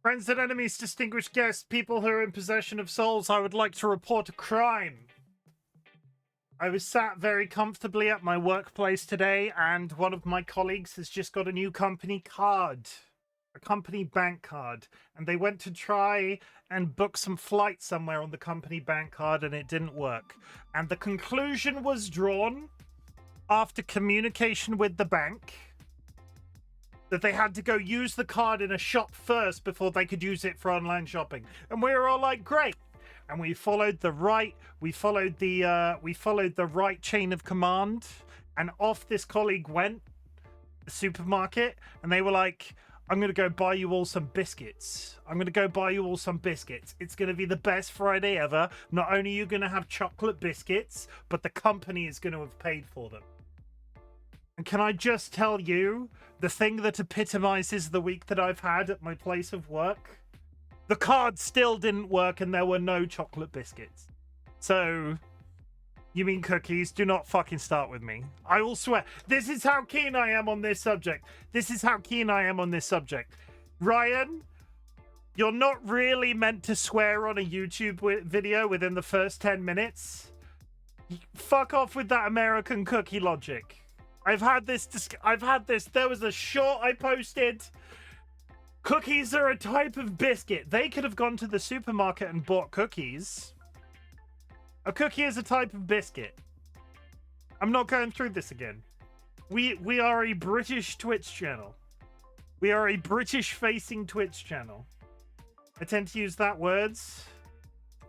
Friends and enemies, distinguished guests, people who are in possession of souls, I would like to report a crime. I was sat very comfortably at my workplace today, and one of my colleagues has just got a new company card, a company bank card, and they went to try and book some flight somewhere on the company bank card, and it didn't work. And the conclusion was drawn after communication with the bank that they had to go use the card in a shop first before they could use it for online shopping. And we were all like, great. And we followed the right chain of command, and off this colleague went the supermarket, and they were like, I'm gonna go buy you all some biscuits. It's gonna be the best Friday ever. Not only are you gonna have chocolate biscuits, but the company is gonna have paid for them. And can I just tell you, the thing that epitomizes the week that I've had at my place of work? The card still didn't work and there were no chocolate biscuits. So, you mean cookies? Do not fucking start with me. I will swear. This is how keen I am on this subject. Ryan, you're not really meant to swear on a YouTube video within the first 10 minutes. Fuck off with that American cookie logic. I've had this. There was a short I posted. Cookies are a type of biscuit. They could have gone to the supermarket and bought cookies. A cookie is a type of biscuit. I'm not going through this again. We are a British Twitch channel. We are a British-facing Twitch channel. I tend to use that words.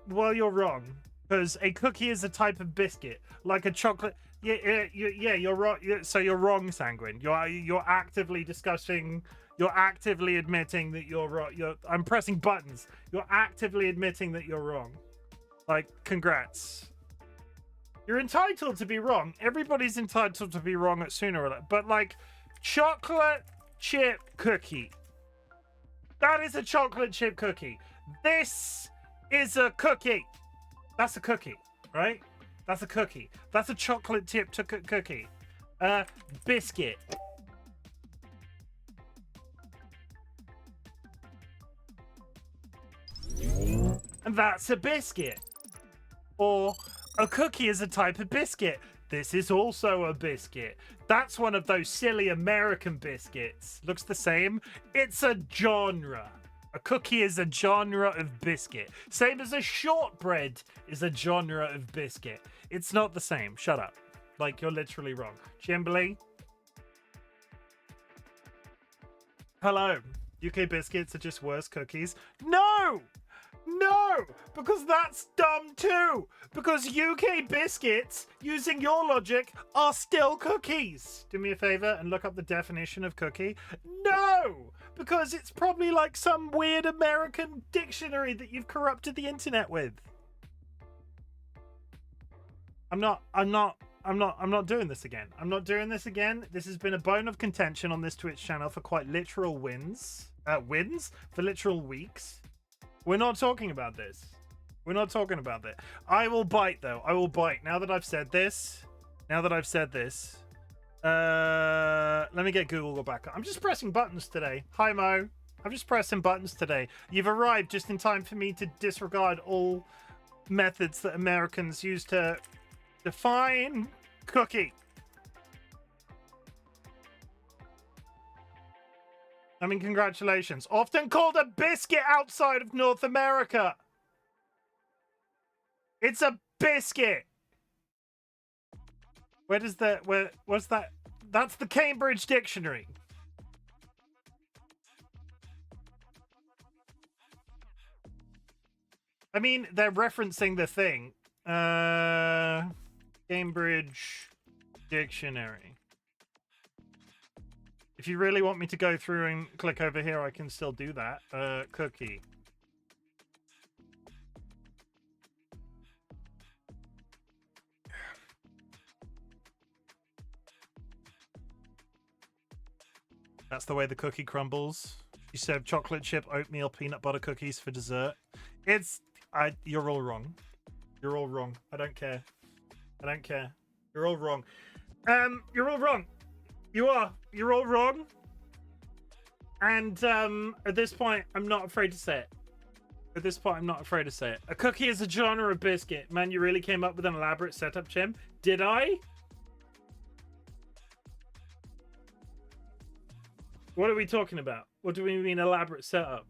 Well, you're wrong. Because a cookie is a type of biscuit. Like a chocolate... Yeah, you're wrong. So you're wrong, Sanguine. You're actively discussing... You're actively admitting that you're wrong. I'm pressing buttons. You're actively admitting that you're wrong. Like, congrats. You're entitled to be wrong. Everybody's entitled to be wrong at sooner or later. But, like, chocolate chip cookie. That is a chocolate chip cookie. This is a cookie. That's a cookie, right? That's a cookie. That's a chocolate chip cookie. Biscuit. And that's a biscuit. Or a cookie is a type of biscuit. This is also a biscuit. That's one of those silly American biscuits. Looks the same. It's a genre. A cookie is a genre of biscuit. Same as a shortbread is a genre of biscuit. It's not the same. Shut up. Like, you're literally wrong. Chimberly? Hello. UK biscuits are just worse cookies. No! No! Because that's dumb too! Because UK biscuits, using your logic, are still cookies. Do me a favor and look up the definition of cookie. No! Because it's probably like some weird American dictionary that you've corrupted the internet with. I'm not doing this again. I'm not doing this again. This has been a bone of contention on this Twitch channel for quite literal wins for literal weeks. We're not talking about this. We're not talking about that. I will bite, though. I will bite. Now that I've said this. Let me get Google back up. I'm just pressing buttons today. Hi, Mo. I'm just pressing buttons today. You've arrived just in time for me to disregard all methods that Americans use to define cookie. I mean, congratulations. Often called a biscuit outside of North America. It's a biscuit. What's that? That's the Cambridge Dictionary. I mean, they're referencing the thing. Cambridge Dictionary. If you really want me to go through and click over here, I can still do that. Cookie. That's the way the cookie crumbles. You serve chocolate chip, oatmeal, peanut butter cookies for dessert. You're all wrong. You're all wrong. I don't care. You're all wrong. You're all wrong. You're all wrong. And at this point, I'm not afraid to say it. At this point, I'm not afraid to say it. A cookie is a genre of biscuit. Man, you really came up with an elaborate setup, Chim. Did I? What are we talking about? What do we mean elaborate setup?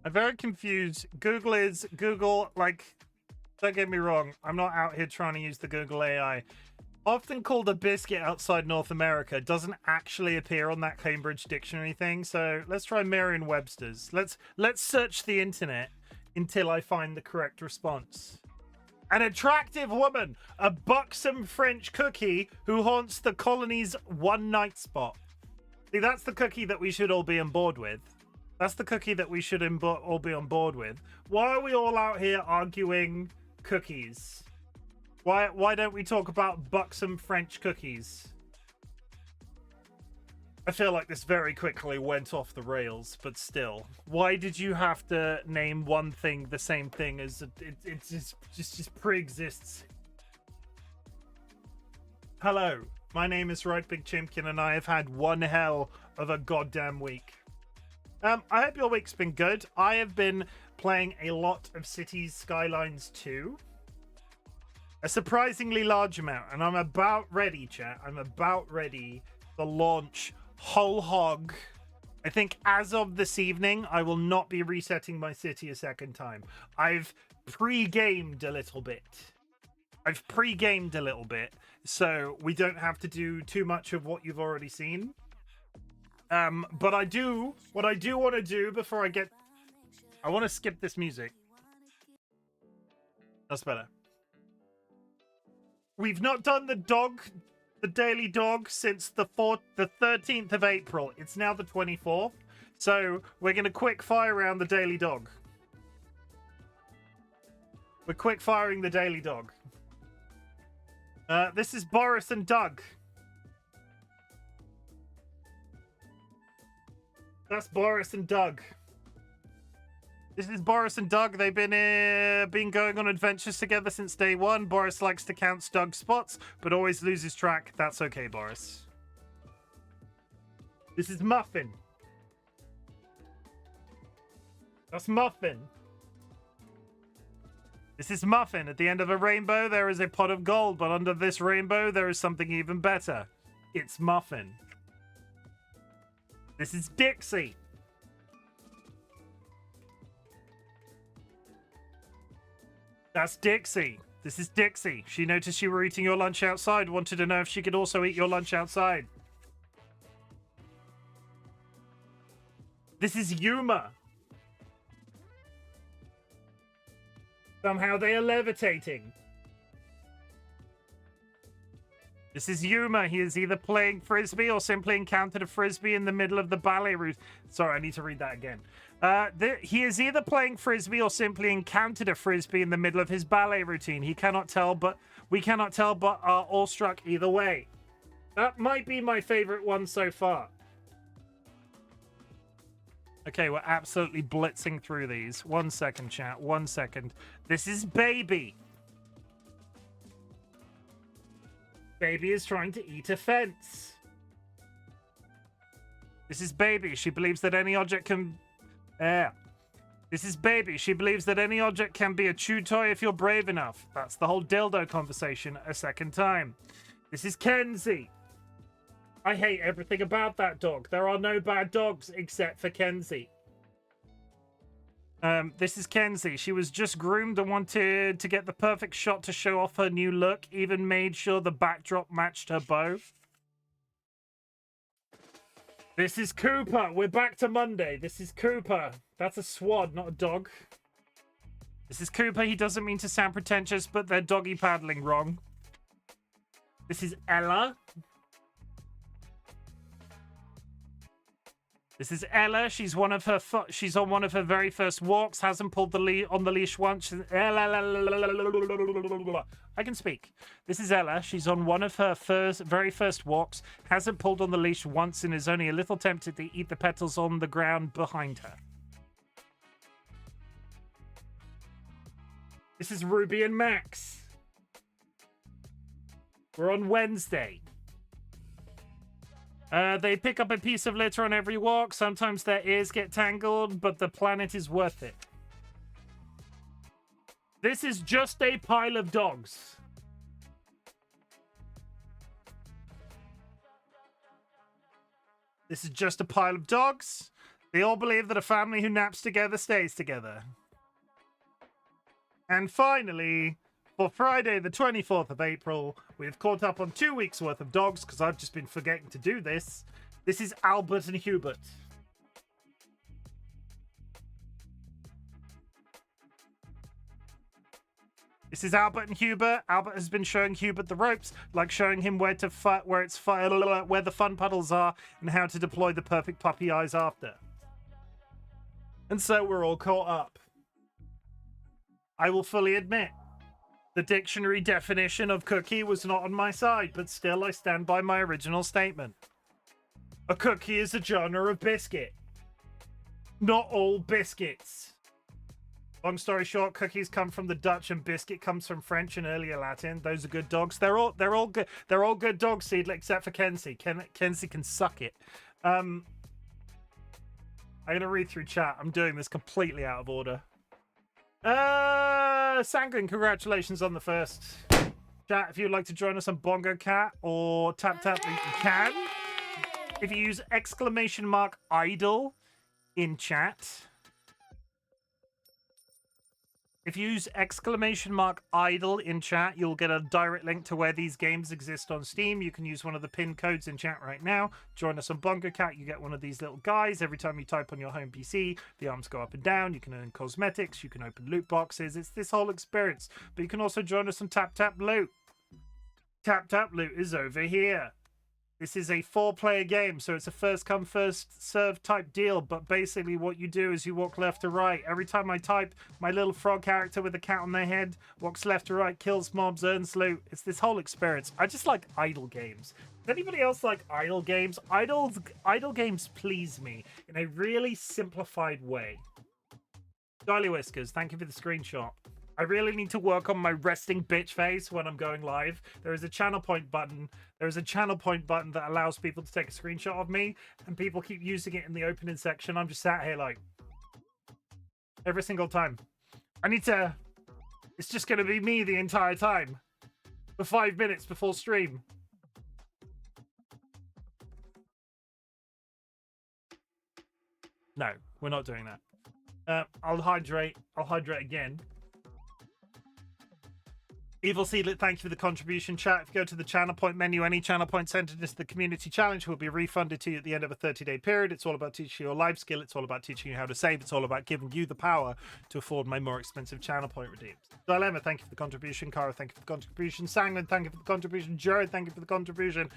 I'm very confused. Google, like, don't get me wrong. I'm not out here trying to use the Google AI. Often called a biscuit outside North America, doesn't actually appear on that Cambridge dictionary thing. So let's try Merriam-Webster's. Let's search the internet until I find the correct response. An attractive woman, a buxom French cookie who haunts the colony's one-night spot. See, that's the cookie that we should all be on board with. That's the cookie that we should all be on board with. Why are we all out here arguing cookies? Why don't we talk about buxom French cookies? I feel like this very quickly went off the rails, but still. Why did you have to name one thing the same thing as it just pre-exists? Hello, my name is RightBigChimken, and I have had one hell of a goddamn week. I hope your week's been good. I have been playing a lot of Cities Skylines 2. A surprisingly large amount. And I'm about ready, chat. I'm about ready to launch whole hog. I think as of this evening, I will not be resetting my city a second time. I've pre-gamed a little bit. So we don't have to do too much of what you've already seen. But what I do want to do before I want to skip this music. That's better. We've not done the daily dog since the 13th of April. It's now the 24th. So we're going to quick fire around the daily dog. We're quick firing the daily dog. This is Boris and Doug. That's Boris and Doug. This is Boris and Doug. They've been going on adventures together since day one. Boris likes to count Doug's spots, but always loses track. That's okay, Boris. This is Muffin. That's Muffin. This is Muffin. At the end of a rainbow, there is a pot of gold, but under this rainbow, there is something even better. It's Muffin. This is Dixie. That's Dixie. This is Dixie. She noticed you were eating your lunch outside, wanted to know if she could also eat your lunch outside. This is Yuma. Somehow they are levitating. This is Yuma. He is either playing frisbee or simply encountered a frisbee in the middle of the ballet route. Sorry, I need to read that again. He is either playing frisbee or simply encountered a frisbee in the middle of his ballet routine. He cannot tell, but we cannot tell, but are all struck either way. That might be my favorite one so far. Okay, we're absolutely blitzing through these. 1 second, chat. 1 second. This is Baby. Baby is trying to eat a fence. This is Baby. She believes that any object can... This is Baby. She believes that any object can be a chew toy if you're brave enough. That's the whole dildo conversation a second time. This is Kenzie. I hate everything about that dog. There are no bad dogs except for Kenzie. This is Kenzie. She was just groomed and wanted to get the perfect shot to show off her new look. Even made sure the backdrop matched her bow. This is Cooper. We're back to Monday. This is Cooper. That's a swad, not a dog. This is Cooper. He doesn't mean to sound pretentious, but they're doggy paddling wrong. This is Ella. This is Ella. She's on one of her very first walks. Hasn't pulled the on the leash once. I I can speak. This is Ella. She's on one of her very first walks, hasn't pulled on the leash once, and is only a little tempted to eat the petals on the ground behind her. This is Ruby and Max. We're on Wednesday. They pick up a piece of litter on every walk. Sometimes their ears get tangled, but the planet is worth it. This is just a pile of dogs. This is just a pile of dogs. They all believe that a family who naps together stays together. And finally, for Friday the 24th of April, we have caught up on 2 weeks worth of dogs because I've just been forgetting to do this. This is Albert and Hubert. This is Albert and Hubert. Albert has been showing Hubert the ropes, like showing him where the fun puddles are and how to deploy the perfect puppy eyes after. And so we're all caught up. I will fully admit, the dictionary definition of cookie was not on my side, but still I stand by my original statement. A cookie is a genre of biscuit. Not all biscuits. Long story short, cookies come from the Dutch and biscuit comes from French and earlier Latin. Those are good dogs. They're all good. They're all good dogs, Seedler, except for Kenzie. Kenzie can suck it. I'm gonna read through chat. I'm doing this completely out of order. Sanguine, congratulations on the first. Chat, if you'd like to join us on Bongo Cat or Tap Tap, you can. If you use !idle in chat. If you use !idle in chat, you'll get a direct link to where these games exist on Steam. You can use one of the pin codes in chat right now. Join us on Bongo Cat. You get one of these little guys. Every time you type on your home PC, the arms go up and down. You can earn cosmetics. You can open loot boxes. It's this whole experience. But you can also join us on Tap Tap Loot. Tap Tap Loot is over here. This is a 4-player game, so it's a first-come, first-served type deal. But basically what you do is you walk left to right. Every time I type, my little frog character with a cat on their head walks left to right, kills mobs, earns loot. It's this whole experience. I just like idle games. Does anybody else like idle games? Idle games please me in a really simplified way. DollyWhiskers, thank you for the screenshot. I really need to work on my resting bitch face when I'm going live. There is a channel point button. There is a channel point button that allows people to take a screenshot of me, and people keep using it in the opening section. I'm just sat here like every single time. I need to. It's just going to be me the entire time for 5 minutes before stream. No, we're not doing that. I'll hydrate again. Evil Seedlet, thank you for the contribution. Chat, if you go to the channel point menu, any channel point sent into the community challenge will be refunded to you at the end of a 30-day period. It's all about teaching you your life skill. It's all about teaching you how to save. It's all about giving you the power to afford my more expensive channel point redeems. Dilemma, thank you for the contribution. Kara, thank you for the contribution. Sanguine, thank you for the contribution. Jared, thank you for the contribution.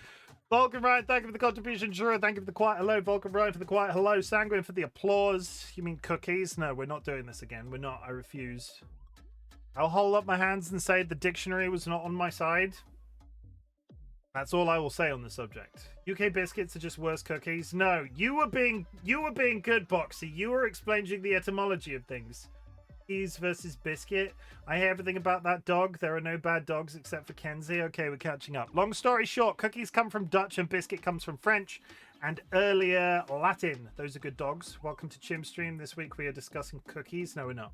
Vulcan Ryan, thank you for the contribution. Jared, thank you for the quiet hello. Vulcan Ryan for the quiet hello. Sanguine for the applause. You mean cookies? No, we're not doing this again. We're not. I refuse. I'll hold up my hands and say the dictionary was not on my side. That's all I will say on the subject. UK biscuits are just worse cookies. No, you were being good, Boxy. You were explaining the etymology of things. Cookies versus biscuit. I hear everything about that dog. There are no bad dogs except for Kenzie. Okay, we're catching up. Long story short, cookies come from Dutch and biscuit comes from French and earlier Latin. Those are good dogs. Welcome to Chim Stream. This week we are discussing cookies. No, we're not.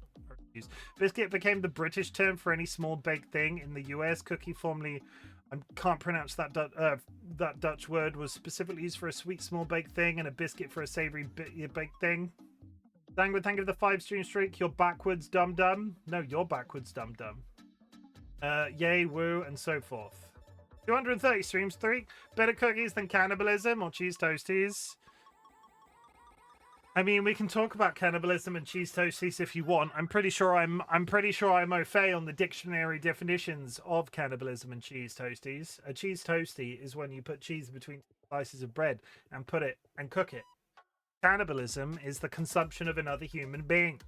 Biscuit became the British term for any small baked thing. In the US, cookie formerly, I can't pronounce that Dutch word, was specifically used for a sweet small baked thing and a biscuit for a savory baked thing. Sanguine, thank you for the 5-stream streak. You're backwards, dum-dum. No, you're backwards, dum-dum. Yay, woo, and so forth. 230 streams, 3. Better cookies than cannibalism or cheese toasties. I mean, we can talk about cannibalism and cheese toasties if you want. I'm pretty sure I'm au fait on the dictionary definitions of cannibalism and cheese toasties. A cheese toastie is when you put cheese between slices of bread and cook it. Cannibalism is the consumption of another human being.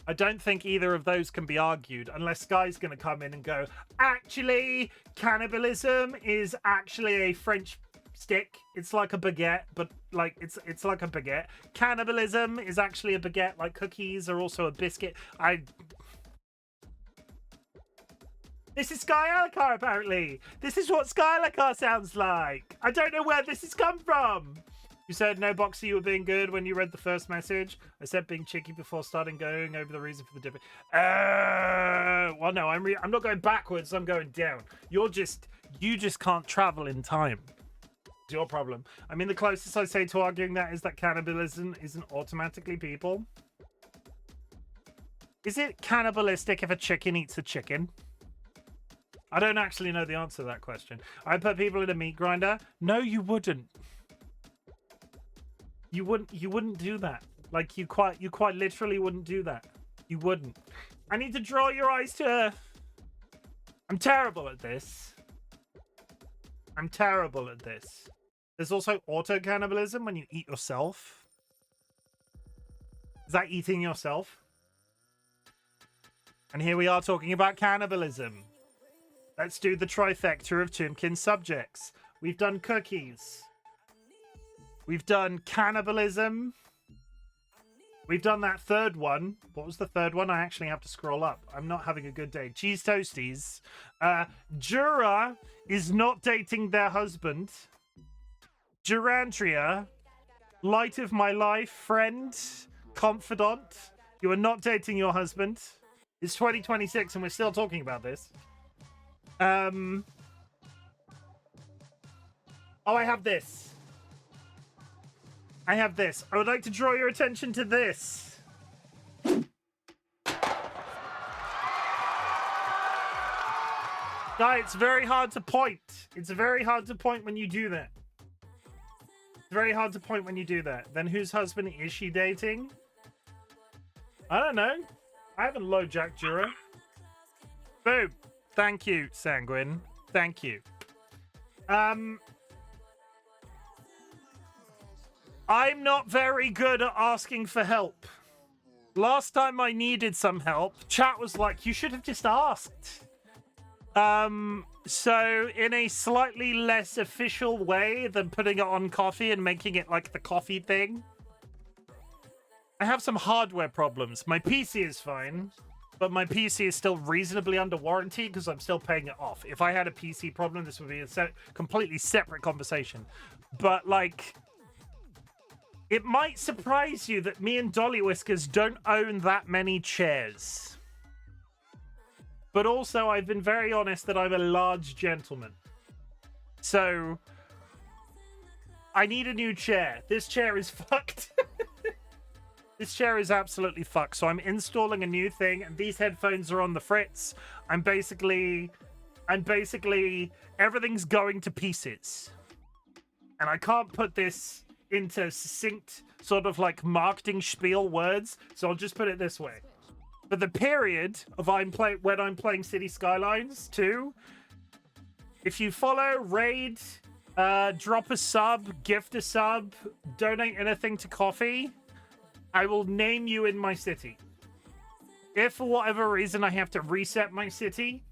I don't think either of those can be argued unless Sky's going to come in and go, actually, cannibalism is actually a French stick. It's like a baguette, but like it's like a baguette. Cannibalism is actually a baguette, like cookies are also a biscuit. This is Skylines, apparently. This is what Skylines sounds like. I don't know where this has come from. You said no boxer, you were being good when you read the first message. I said being cheeky before starting going over the reason for the difference. Well, no, I'm not going backwards. I'm going down. You just can't travel in time. It's your problem. I mean, the closest I say to arguing that is that cannibalism isn't automatically people. Is it cannibalistic if a chicken eats a chicken? I don't actually know the answer to that question. I put people in a meat grinder. No, you wouldn't. You wouldn't do that. Like you quite literally wouldn't do that. You wouldn't. I need to draw your eyes to. I'm terrible at this. I'm terrible at this. There's also auto-cannibalism when you eat yourself. Is that eating yourself? And here we are talking about cannibalism. Let's do the trifecta of Chimken subjects. We've done cookies. We've done cannibalism. We've done that third one. What was the third one? I actually have to scroll up. I'm not having a good day. Cheese toasties. Jura is not dating their husband. Durantria, light of my life, friend, confidant. You are not dating your husband. It's 2026 and we're still talking about this. Oh, I have this. I have this. I would like to draw your attention to this. Guy, it's very hard to point. It's very hard to point when you do that. It's very hard to point when you do that. Then whose husband is she dating? I don't know. I haven't low Jack Jura. Boom. Thank you, Sanguine. Thank you. I'm not very good at asking for help. Last time I needed some help, chat was like, you should have just asked. So in a slightly less official way than putting it on coffee and making it like the coffee thing, I have some hardware problems. My PC is fine, but my PC is still reasonably under warranty because I'm still paying it off. If I had a PC problem, this would be a completely separate conversation. But like, it might surprise you that me and DollyWhiskers don't own that many chairs. But also, I've been very honest that I'm a large gentleman. So, I need a new chair. This chair is fucked. This chair is absolutely fucked. So I'm installing a new thing, and these headphones are on the fritz. I'm basically, everything's going to pieces. And I can't put this into succinct sort of like marketing spiel words, so I'll just put it this way. For the period of when I'm playing City Skylines 2, if you follow, raid, drop a sub, gift a sub, donate anything to coffee, I will name you in my city. If for whatever reason I have to reset my city,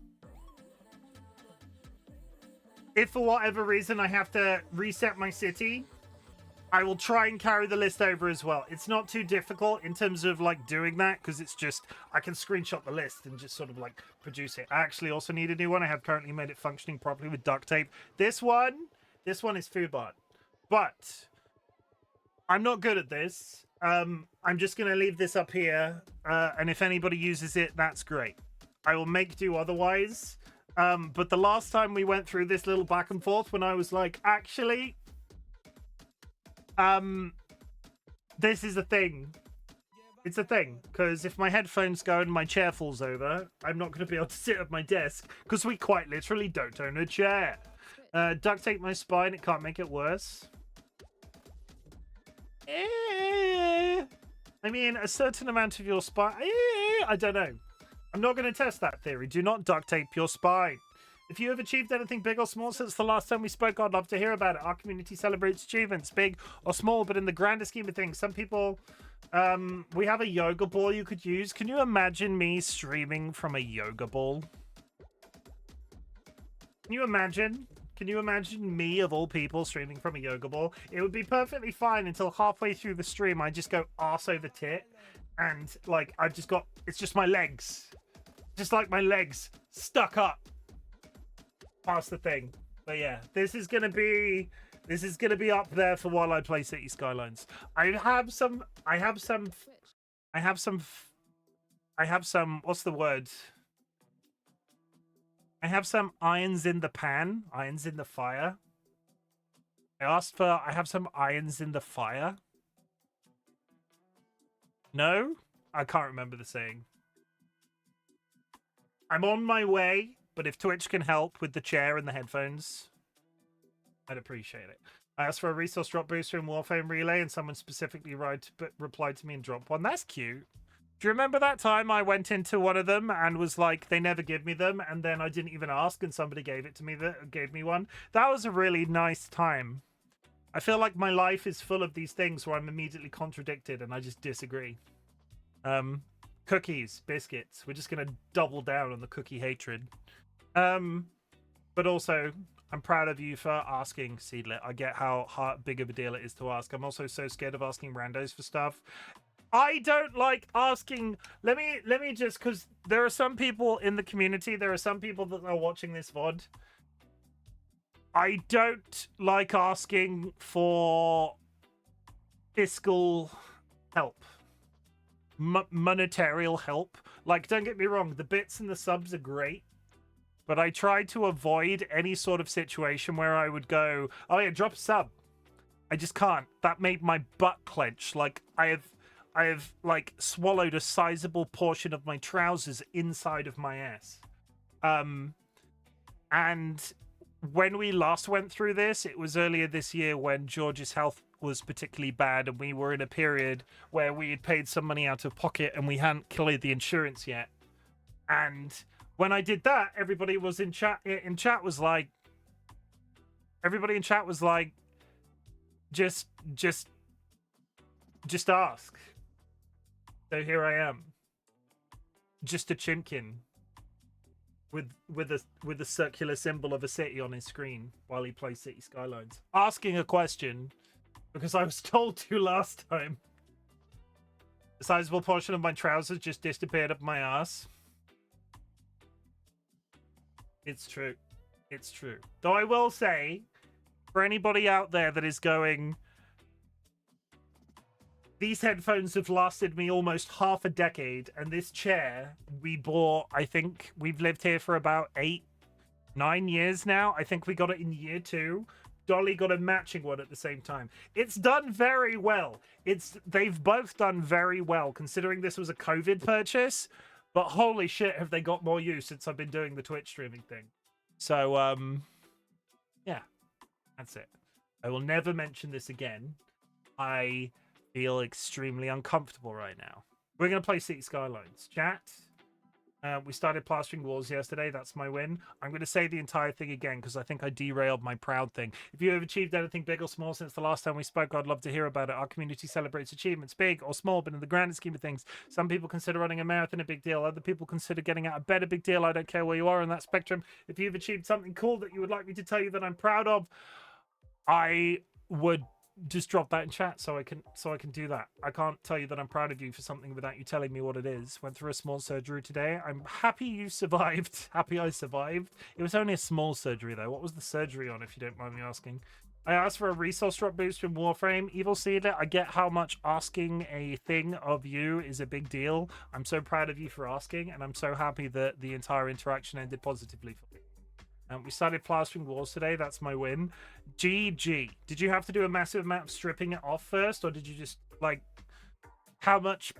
I will try and carry the list over as well. It's not too difficult in terms of like doing that because it's just, I can screenshot the list and just sort of like produce it. I actually also need a new one. I have currently made it functioning properly with duct tape. This one is Foodbot, but I'm not good at this. I'm just going to leave this up here. And if anybody uses it, that's great. I will make do otherwise. But the last time we went through this little back and forth when I was like, actually, this is a thing. It's a thing, because if my headphones go and my chair falls over, I'm not going to be able to sit at my desk, because we quite literally don't own a chair. Duct tape my spine, it can't make it worse. I mean, a certain amount of your spine, I don't know. I'm not going to test that theory. Do not duct tape your spine. If you have achieved anything big or small since the last time we spoke, I'd love to hear about it. Our community celebrates achievements, big or small, but in the grander scheme of things, some people We have a yoga ball you could use. Can you imagine me streaming from a yoga ball? Can you imagine? Can you imagine me, of all people, streaming from a yoga ball? It would be perfectly fine until halfway through the stream, I just go arse over tit. And, like, I've just got... It's just my legs. Just like my legs stuck up past the thing. But yeah, this is gonna be up there for while I play City Skylines. I have some, what's the word? I have some irons in the pan, irons in the fire. I have some irons in the fire. No? I can't remember the saying. I'm on my way, but if Twitch can help with the chair and the headphones, I'd appreciate it. I asked for a resource drop booster in Warframe Relay, and someone specifically replied to me and dropped one. That's cute. Do you remember that time I went into one of them and was like, they never give me them, and then I didn't even ask, and somebody gave it to me, gave me one? That was a really nice time. I feel like my life is full of these things where I'm immediately contradicted and I just disagree. Cookies, biscuits. We're just going to double down on the cookie hatred. But also, I'm proud of you for asking, Seedlet. I get how big of a deal it is to ask. I'm also so scared of asking randos for stuff. I don't like asking. Let me just, because there are some people in the community, there are some people that are watching this VOD. I don't like asking for fiscal help, monetary help. Like, don't get me wrong, the bits and the subs are great, but I try to avoid any sort of situation where I would go, oh yeah, drop a sub. I just can't. That made my butt clench. Like, I have like swallowed a sizable portion of my trousers inside of my ass. And when we last went through this, it was earlier this year when George's health was particularly bad, and we were in a period where we had paid some money out of pocket and we hadn't cleared the insurance yet. And when I did that, everybody was in chat. Everybody in chat was like, just ask. So here I am, just a chimkin with a circular symbol of a city on his screen while he plays City Skylines, asking a question because I was told to last time. A sizable portion of my trousers just disappeared up my ass. It's true. It's true. Though I will say, for anybody out there that is going, these headphones have lasted me almost half a decade, and this chair we bought, I think we've lived here for about 8-9 years now. I think we got it in year 2. Dolly got a matching one at the same time. It's done very well. They've both done very well, considering this was a COVID purchase. But holy shit, have they got more use since I've been doing the Twitch streaming thing. So, yeah, that's it. I will never mention this again. I feel extremely uncomfortable right now. We're going to play City Skylines. Chat. We started plastering walls yesterday. That's my win. I'm going to say the entire thing again because I think I derailed my proud thing. If you have achieved anything big or small since the last time we spoke, I'd love to hear about it. Our community celebrates achievements, big or small, but in the grand scheme of things, some people consider running a marathon a big deal. Other people consider getting out of bed a big deal. I don't care where you are on that spectrum. If you've achieved something cool that you would like me to tell you that I'm proud of, I would just drop that in chat so I can do that. I can't tell you that I'm proud of you for something without you telling me what it is. Went through a small surgery today. I'm happy you survived. Happy I survived. It was only a small surgery though. What was the surgery on, if you don't mind me asking? I asked for a resource drop boost in Warframe. Evil Seeder, I get how much asking a thing of you is a big deal. I'm so proud of you for asking, and I'm so happy that the entire interaction ended positively for me. We started plastering walls today. That's my win. GG. Did you have to do a massive amount of stripping it off first, or did you just, like, how much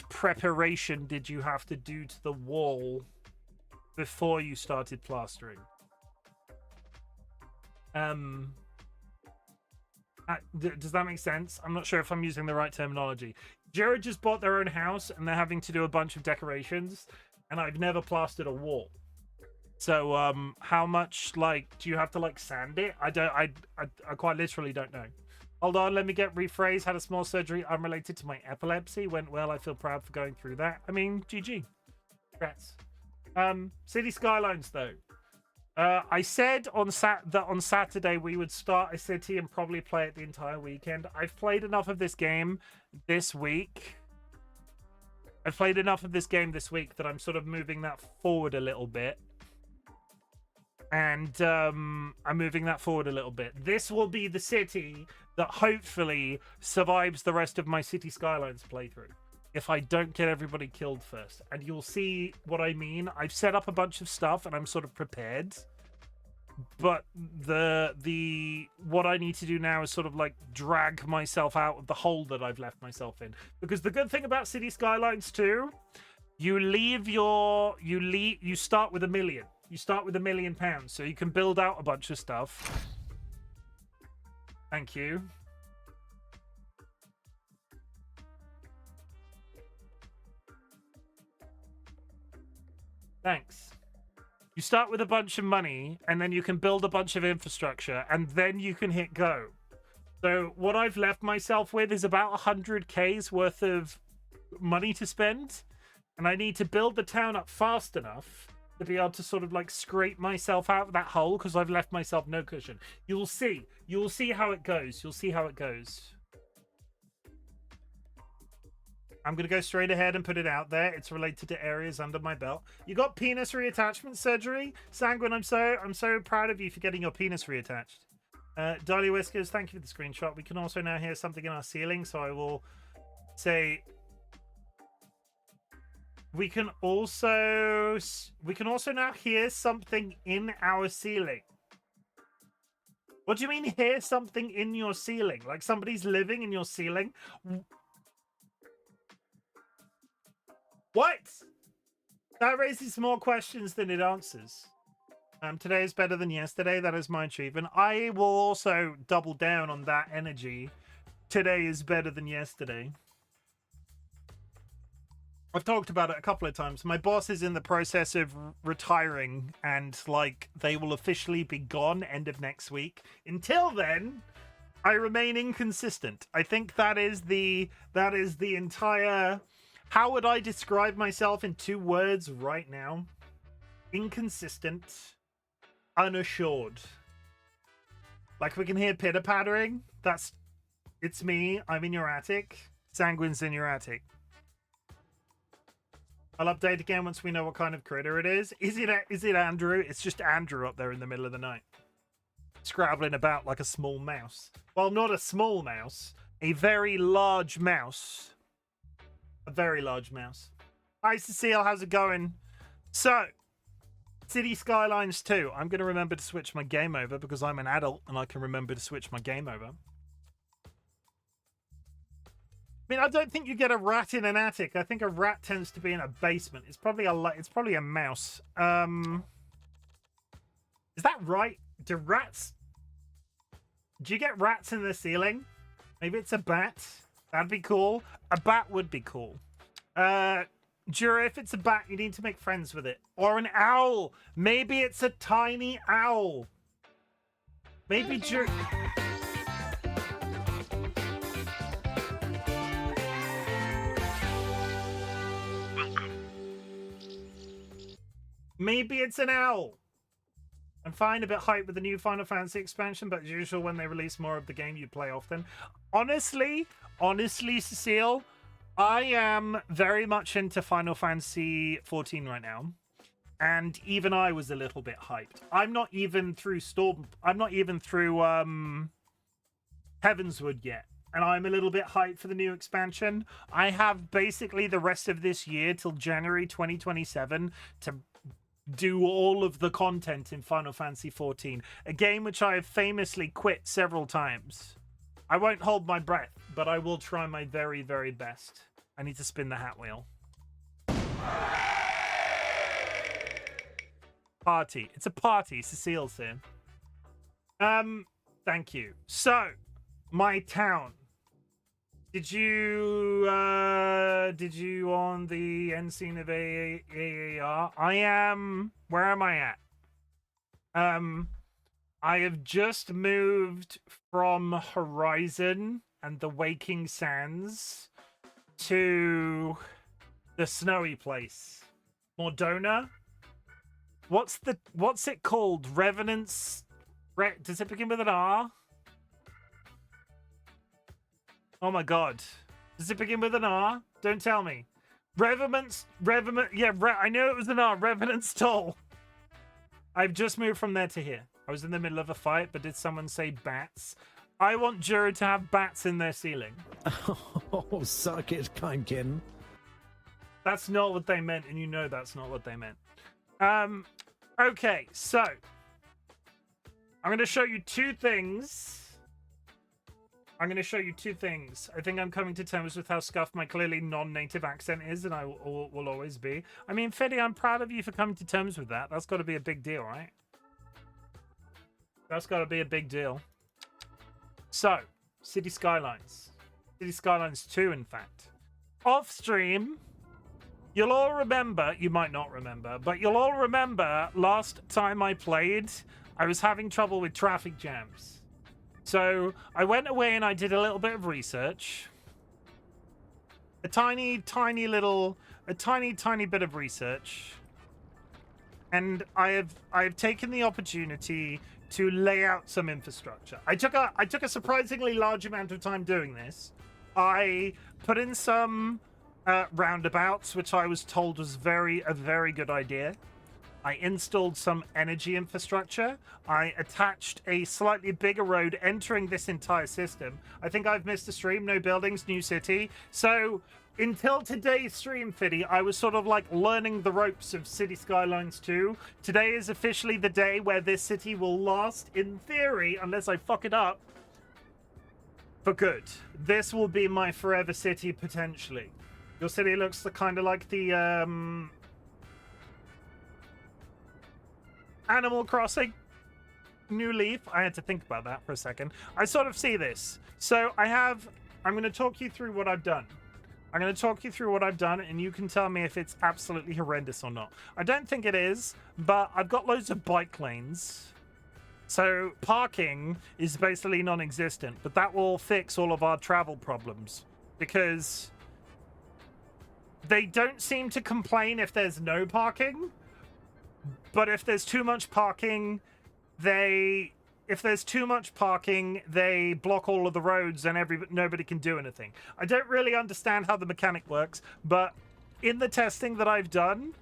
preparation did you have to do to the wall before you started plastering? Does that make sense? I'm not sure if I'm using the right terminology. Jared just bought their own house and they're having to do a bunch of decorations, and I've never plastered a wall. So, how much, like, do you have to, like, sand it? I quite literally don't know. Hold on, let me get rephrased. Had a small surgery unrelated to my epilepsy. Went well. I feel proud for going through that. I mean, GG. Congrats. City Skylines, though. I said on Saturday we would start a city and probably play it the entire weekend. I've played enough of this game this week. I've played enough of this game this week that I'm sort of moving that forward a little bit. And I'm moving that forward a little bit. This will be the city that hopefully survives the rest of my City Skylines playthrough, if I don't get everybody killed first. And you'll see what I mean. I've set up a bunch of stuff and I'm sort of prepared. But what I need to do now is sort of like drag myself out of the hole that I've left myself in. Because the good thing about City Skylines 2, you start with $1 million. You start with £1 million, so you can build out a bunch of stuff. Thank you. Thanks. You start with a bunch of money, and then you can build a bunch of infrastructure, and then you can hit go. So what I've left myself with is about 100K's worth of money to spend, and I need to build the town up fast enough to be able to sort of like scrape myself out of that hole, because I've left myself no cushion. You'll see how it goes. You'll see how it goes. I'm going to go straight ahead and put it out there. It's related to areas under my belt. You got penis reattachment surgery? Sanguine, I'm so proud of you for getting your penis reattached. DollyWhiskers, thank you for the screenshot. We can also now hear something in our ceiling, so I will say we can also now hear something in our ceiling. What do you mean hear something in your ceiling? Like somebody's living in your ceiling? What? That raises more questions than it answers. Today is better than yesterday. That is my achievement. I will also double down on that energy. Today is better than yesterday. I've talked about it a couple of times. My boss is in the process of retiring, and like they will officially be gone end of next week. Until then, I remain inconsistent. I think that is the entire. How would I describe myself in 2 words right now? Inconsistent, unassured. Like we can hear pitter pattering. It's me. I'm in your attic. Sanguine's in your attic. I'll update again once we know what kind of critter it is. Is it Andrew? It's just Andrew up there in the middle of the night, scrabbling about like a small mouse. Well, not a small mouse, a very large mouse. A very large mouse. Hi, Cecile. How's it going? So, City Skylines 2. I'm going to remember to switch my game over because I'm an adult and I can remember to switch my game over. I mean, I don't think you get a rat in an attic. I think a rat tends to be in a basement. It's probably a mouse. Is that right? Do you get rats in the ceiling? Maybe it's a bat. That'd be cool. A bat would be cool. Jura, if it's a bat, you need to make friends with it. Or an owl. Maybe it's a tiny owl. Maybe Jura... Maybe it's an owl. I'm fine a bit hyped with the new Final Fantasy expansion, but as usual, when they release more of the game, you play often. Honestly, Cecile, I am very much into Final Fantasy 14 right now, and even I was a little bit hyped. I'm not even through Heavenswood yet, and I'm a little bit hyped for the new expansion. I have basically the rest of this year till January 2027 to do all of the content in Final Fantasy 14, a game which I have famously quit several times. I won't hold my breath, but I will try my very, very best. I need to spin the hat wheel. Party. It's a party, Cecile's here. Thank you. So, my town. Did you on the end scene of AAR? Where am I at? I have just moved from Horizon and the Waking Sands to the snowy place. Mordona? What's it called? Revenants? Does it begin with an R? Oh my god. Does it begin with an R? Don't tell me. I knew it was an R. Revenant's Toll. I've just moved from there to here. I was in the middle of a fight, but did someone say bats? I want Juro to have bats in their ceiling. Oh, suck it, Chimken. That's not what they meant, and you know that's not what they meant. Okay, so I'm going to show you two things. I think I'm coming to terms with how scuffed my clearly non-native accent is, and I will always be. I mean, Fede, I'm proud of you for coming to terms with that. That's got to be a big deal, right? That's got to be a big deal. So, City Skylines. City Skylines 2, in fact. Off stream, you'll all remember, you might not remember, but you'll all remember last time I played, I was having trouble with traffic jams. So I went away and I did a little bit of research. A tiny bit of research. And I have taken the opportunity to lay out some infrastructure. I took a surprisingly large amount of time doing this. I put in some roundabouts, which I was told was a very good idea. I installed some energy infrastructure. I attached a slightly bigger road entering this entire system. I think I've missed a stream. No buildings, new city. So until today's stream, Fiddy, I was sort of like learning the ropes of City Skylines 2. Today is officially the day where this city will last, in theory, unless I fuck it up, for good. This will be my forever city, potentially. Your city looks kind of like the Animal Crossing New Leaf. I had to think about that for a second. I sort of see this. So I'm going to talk you through what I've done. And you can tell me if it's absolutely horrendous or not. I don't think it is, but I've got loads of bike lanes. So parking is basically non-existent, but that will fix all of our travel problems because they don't seem to complain if there's no parking. But if there's too much parking, they block all of the roads and nobody can do anything. I don't really understand how the mechanic works, but in the testing that I've done,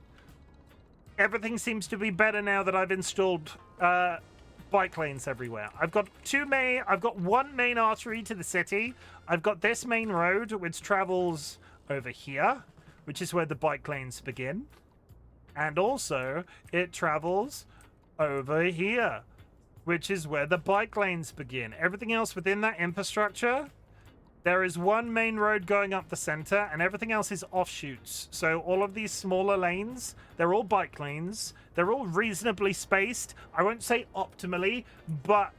everything seems to be better now that I've installed bike lanes everywhere. I've got one main artery to the city. I've got this main road which travels over here, which is where the bike lanes begin. And also, it travels over here, which is where the bike lanes begin. Everything else within that infrastructure, there is one main road going up the center, and everything else is offshoots. So all of these smaller lanes, they're all bike lanes. They're all reasonably spaced. I won't say optimally, but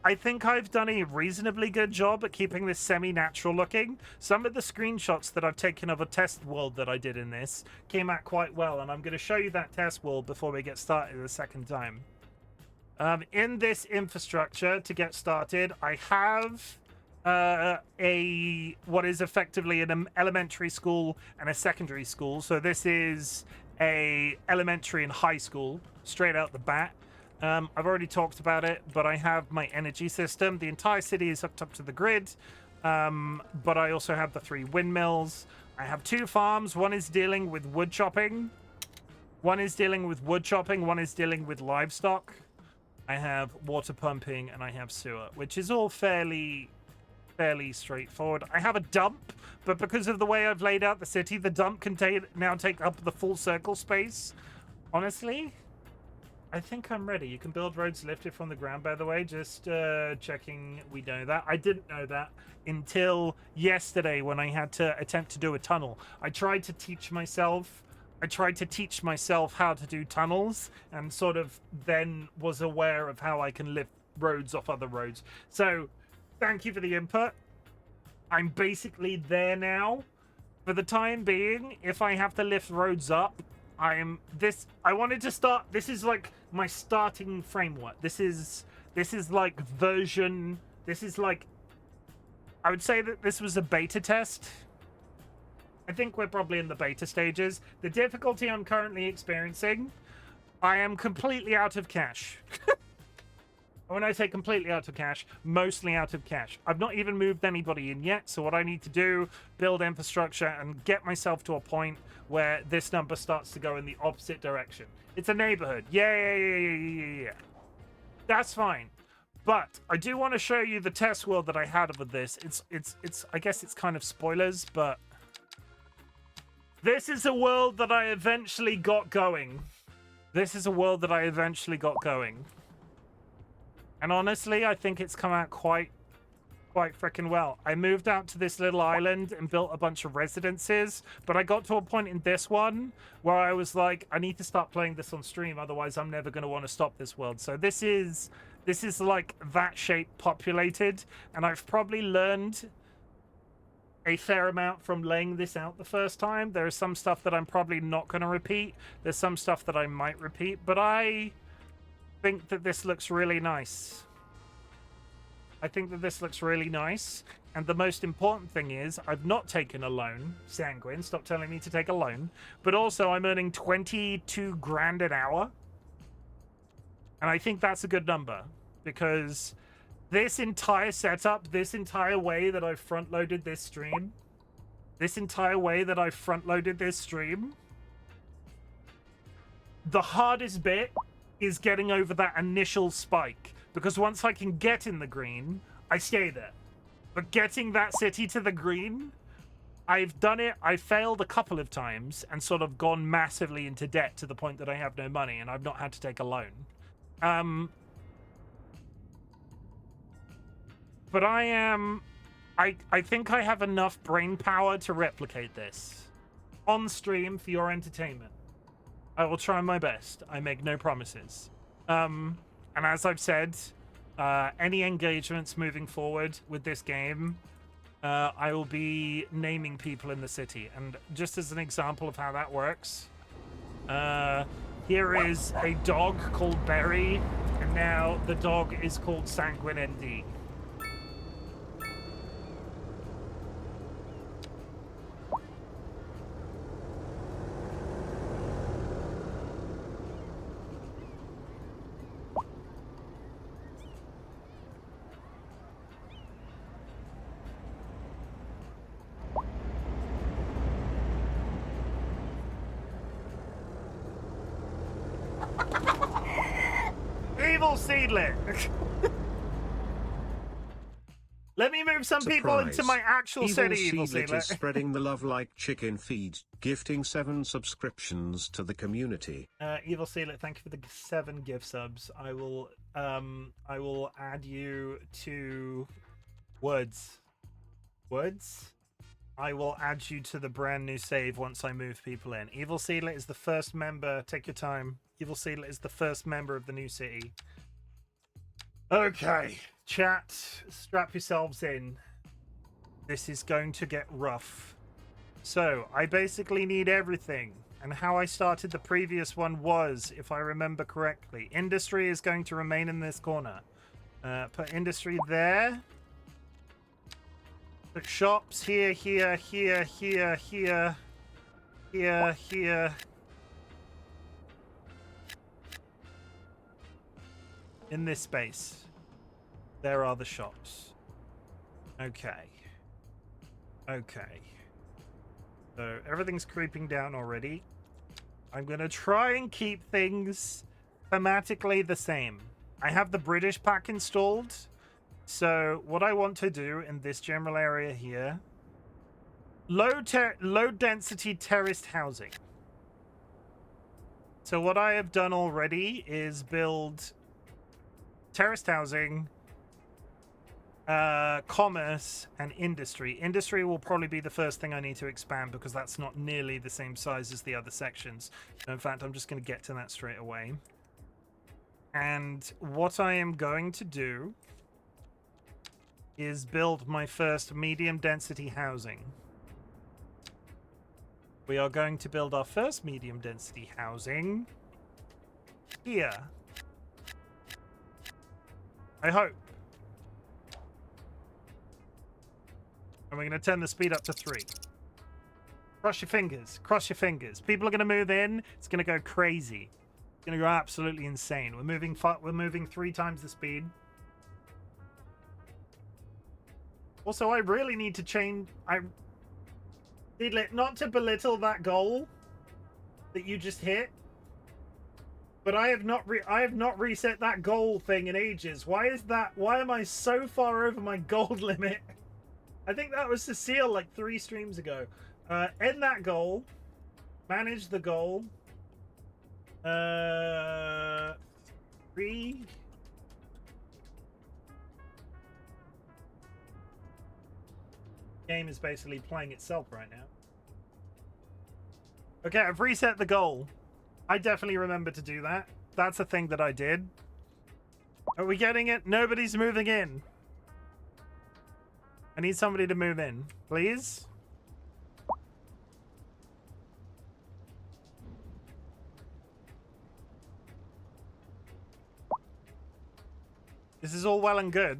I think I've done a reasonably good job at keeping this semi-natural looking. Some of the screenshots that I've taken of a test world that I did in this came out quite well, and I'm going to show you that test world before we get started the second time. In this infrastructure, to get started, I have what is effectively an elementary school and a secondary school. So this is a elementary and high school, straight out the bat. I've already talked about it, but I have my energy system. The entire city is hooked up to the grid, but I also have the 3 windmills. I have 2 farms. One is dealing with wood chopping. One is dealing with livestock. I have water pumping, and I have sewer, which is all fairly straightforward. I have a dump, but because of the way I've laid out the city, the dump can now take up the full circle space. Honestly, I think I'm ready. You can build roads lifted from the ground, by the way. Just checking we know that. I didn't know that until yesterday when I had to attempt to do a tunnel. I tried to teach myself how to do tunnels and sort of then was aware of how I can lift roads off other roads. So thank you for the input. I'm basically there now. For the time being, if I have to lift roads up, I wanted to start, this is like my starting framework. This is This is like version. This is like. I would say that this was a beta test. I think we're probably in the beta stages. The difficulty I'm currently experiencing, I am completely out of cash. When I say completely out of cash, mostly out of cash. I've not even moved anybody in yet, so what I need to do, build infrastructure and get myself to a point where this number starts to go in the opposite direction. It's a neighborhood. Yeah. That's fine. But I do want to show you the test world that I had with this. It's I guess it's kind of spoilers, but this is a world that I eventually got going. This is a world that I eventually got going. And honestly, I think it's come out quite freaking well. I moved out to this little island and built a bunch of residences, but I got to a point in this one where I was like, I need to start playing this on stream, otherwise I'm never going to want to stop this world. So this is like that shape populated, and I've probably learned a fair amount from laying this out the first time. There is some stuff that I'm probably not going to repeat. There's some stuff that I might repeat, but I think that this looks really nice. I think that this looks really nice. And the most important thing is I've not taken a loan. Sanguine, stop telling me to take a loan. But also I'm earning 22 grand an hour. And I think that's a good number, because this entire setup, this entire way that I've front-loaded this stream, the hardest bit is getting over that initial spike, because once I can get in the green, I stay there. But getting that city to the green, I've done it. I failed a couple of times and sort of gone massively into debt to the point that I have no money and I've not had to take a loan. But I think I have enough brain power to replicate this on stream for your entertainment. I will try my best. I make no promises. And as I've said, any engagements moving forward with this game, I will be naming people in the city. And just as an example of how that works, here is a dog called Berry, and now the dog is called Sanguine ND. Evil Seedlet! Let me move some people into my actual city, Evil Seedlet. Is spreading the love like chicken feed, gifting 7 subscriptions to the community. Evil Seedlet, thank you for the 7 gift subs. I will add you to Words. I will add you to the brand new save once I move people in. Evil Seedlet is the first member. Take your time. Evil Seedlet is the first member of the new city. Okay, chat, strap yourselves in. This is going to get rough. So, I basically need everything. And how I started the previous one was, if I remember correctly, industry is going to remain in this corner. Put industry there. Put shops here, here, here, here, here, here, here. In this space, there are the shops. Okay. So everything's creeping down already. I'm going to try and keep things thematically the same. I have the British pack installed. So what I want to do in this general area here, low density terraced housing. So what I have done already is build terraced housing, commerce, and industry. Industry will probably be the first thing I need to expand because that's not nearly the same size as the other sections. In fact, I'm just going to get to that straight away. And what I am going to do is build my first medium density housing. We are going to build our first medium density housing here. I hope. And we're going to turn the speed up to 3. Cross your fingers. Cross your fingers. People are going to move in. It's going to go crazy. It's going to go absolutely insane. We're moving 3 times the speed. Also, I really need to change... Not to belittle that goal that you just hit, but I have not reset that goal thing in ages. Why is that? Why am I so far over my gold limit? I think that was Cecile like 3 streams ago. End that goal. Manage the goal. 3. Game is basically playing itself right now. Okay, I've reset the goal. I definitely remember to do that. That's a thing that I did. Are we getting it? Nobody's moving in. I need somebody to move in, please. This is all well and good.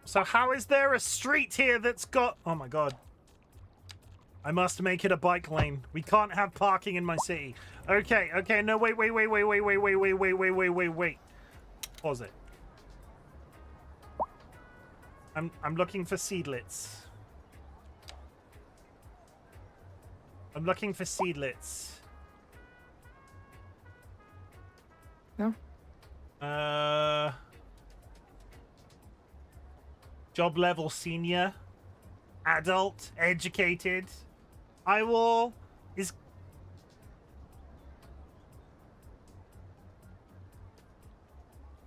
So how is there a street here that's got... Oh my god. I must make it a bike lane. We can't have parking in my city. Okay, okay, no, wait. Pause it. I'm looking for seedlets. I'm looking for seedlets. No. Job level senior. Adult. Educated. I will... Is...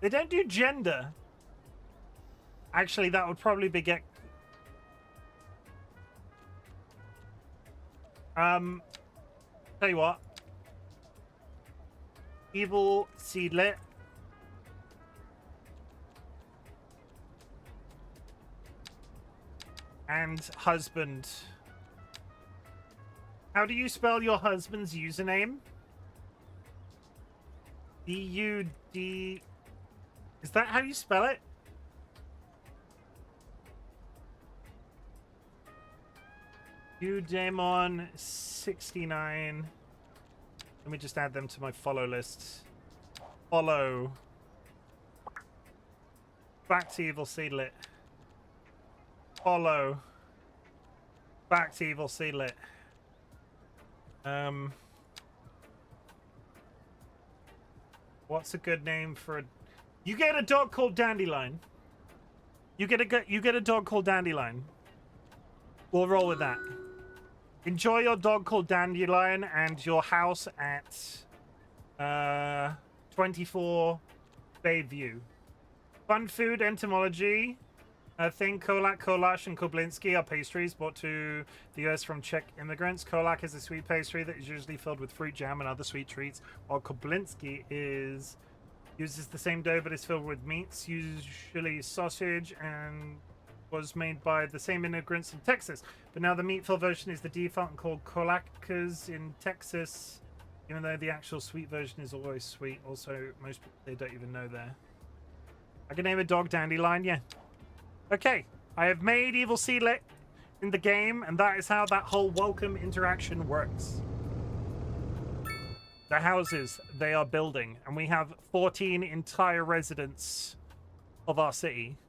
They don't do gender. Actually, that would probably be get... Tell you what. Evil seedlet. And husband. How do you spell your husband's username? D-U-D... Is that how you spell it? Udemon69. Let me just add them to my follow list. Follow. Back to Evil Seedlet. Follow. Back to Evil Seedlet. What's a good name for a... You get a dog called Dandelion. You get a dog called Dandelion. We'll roll with that. Enjoy your dog called Dandelion and your house at 24 Bayview. Fun food entomology. Thing Kolak, Kolash, and Koblinski are pastries brought to the US from Czech immigrants. Kolak is a sweet pastry that is usually filled with fruit jam and other sweet treats, while Koblinski uses the same dough but is filled with meats, usually sausage, and was made by the same immigrants in Texas. But now the meat-filled version is the default and called Kolakers in Texas, even though the actual sweet version is always sweet. Also, most people, they don't even know there. I can name a dog Dandelion, yeah. Okay, I have made Evil Seedlet in the game, and that is how that whole welcome interaction works. The houses they are building, and we have 14 entire residents of our city.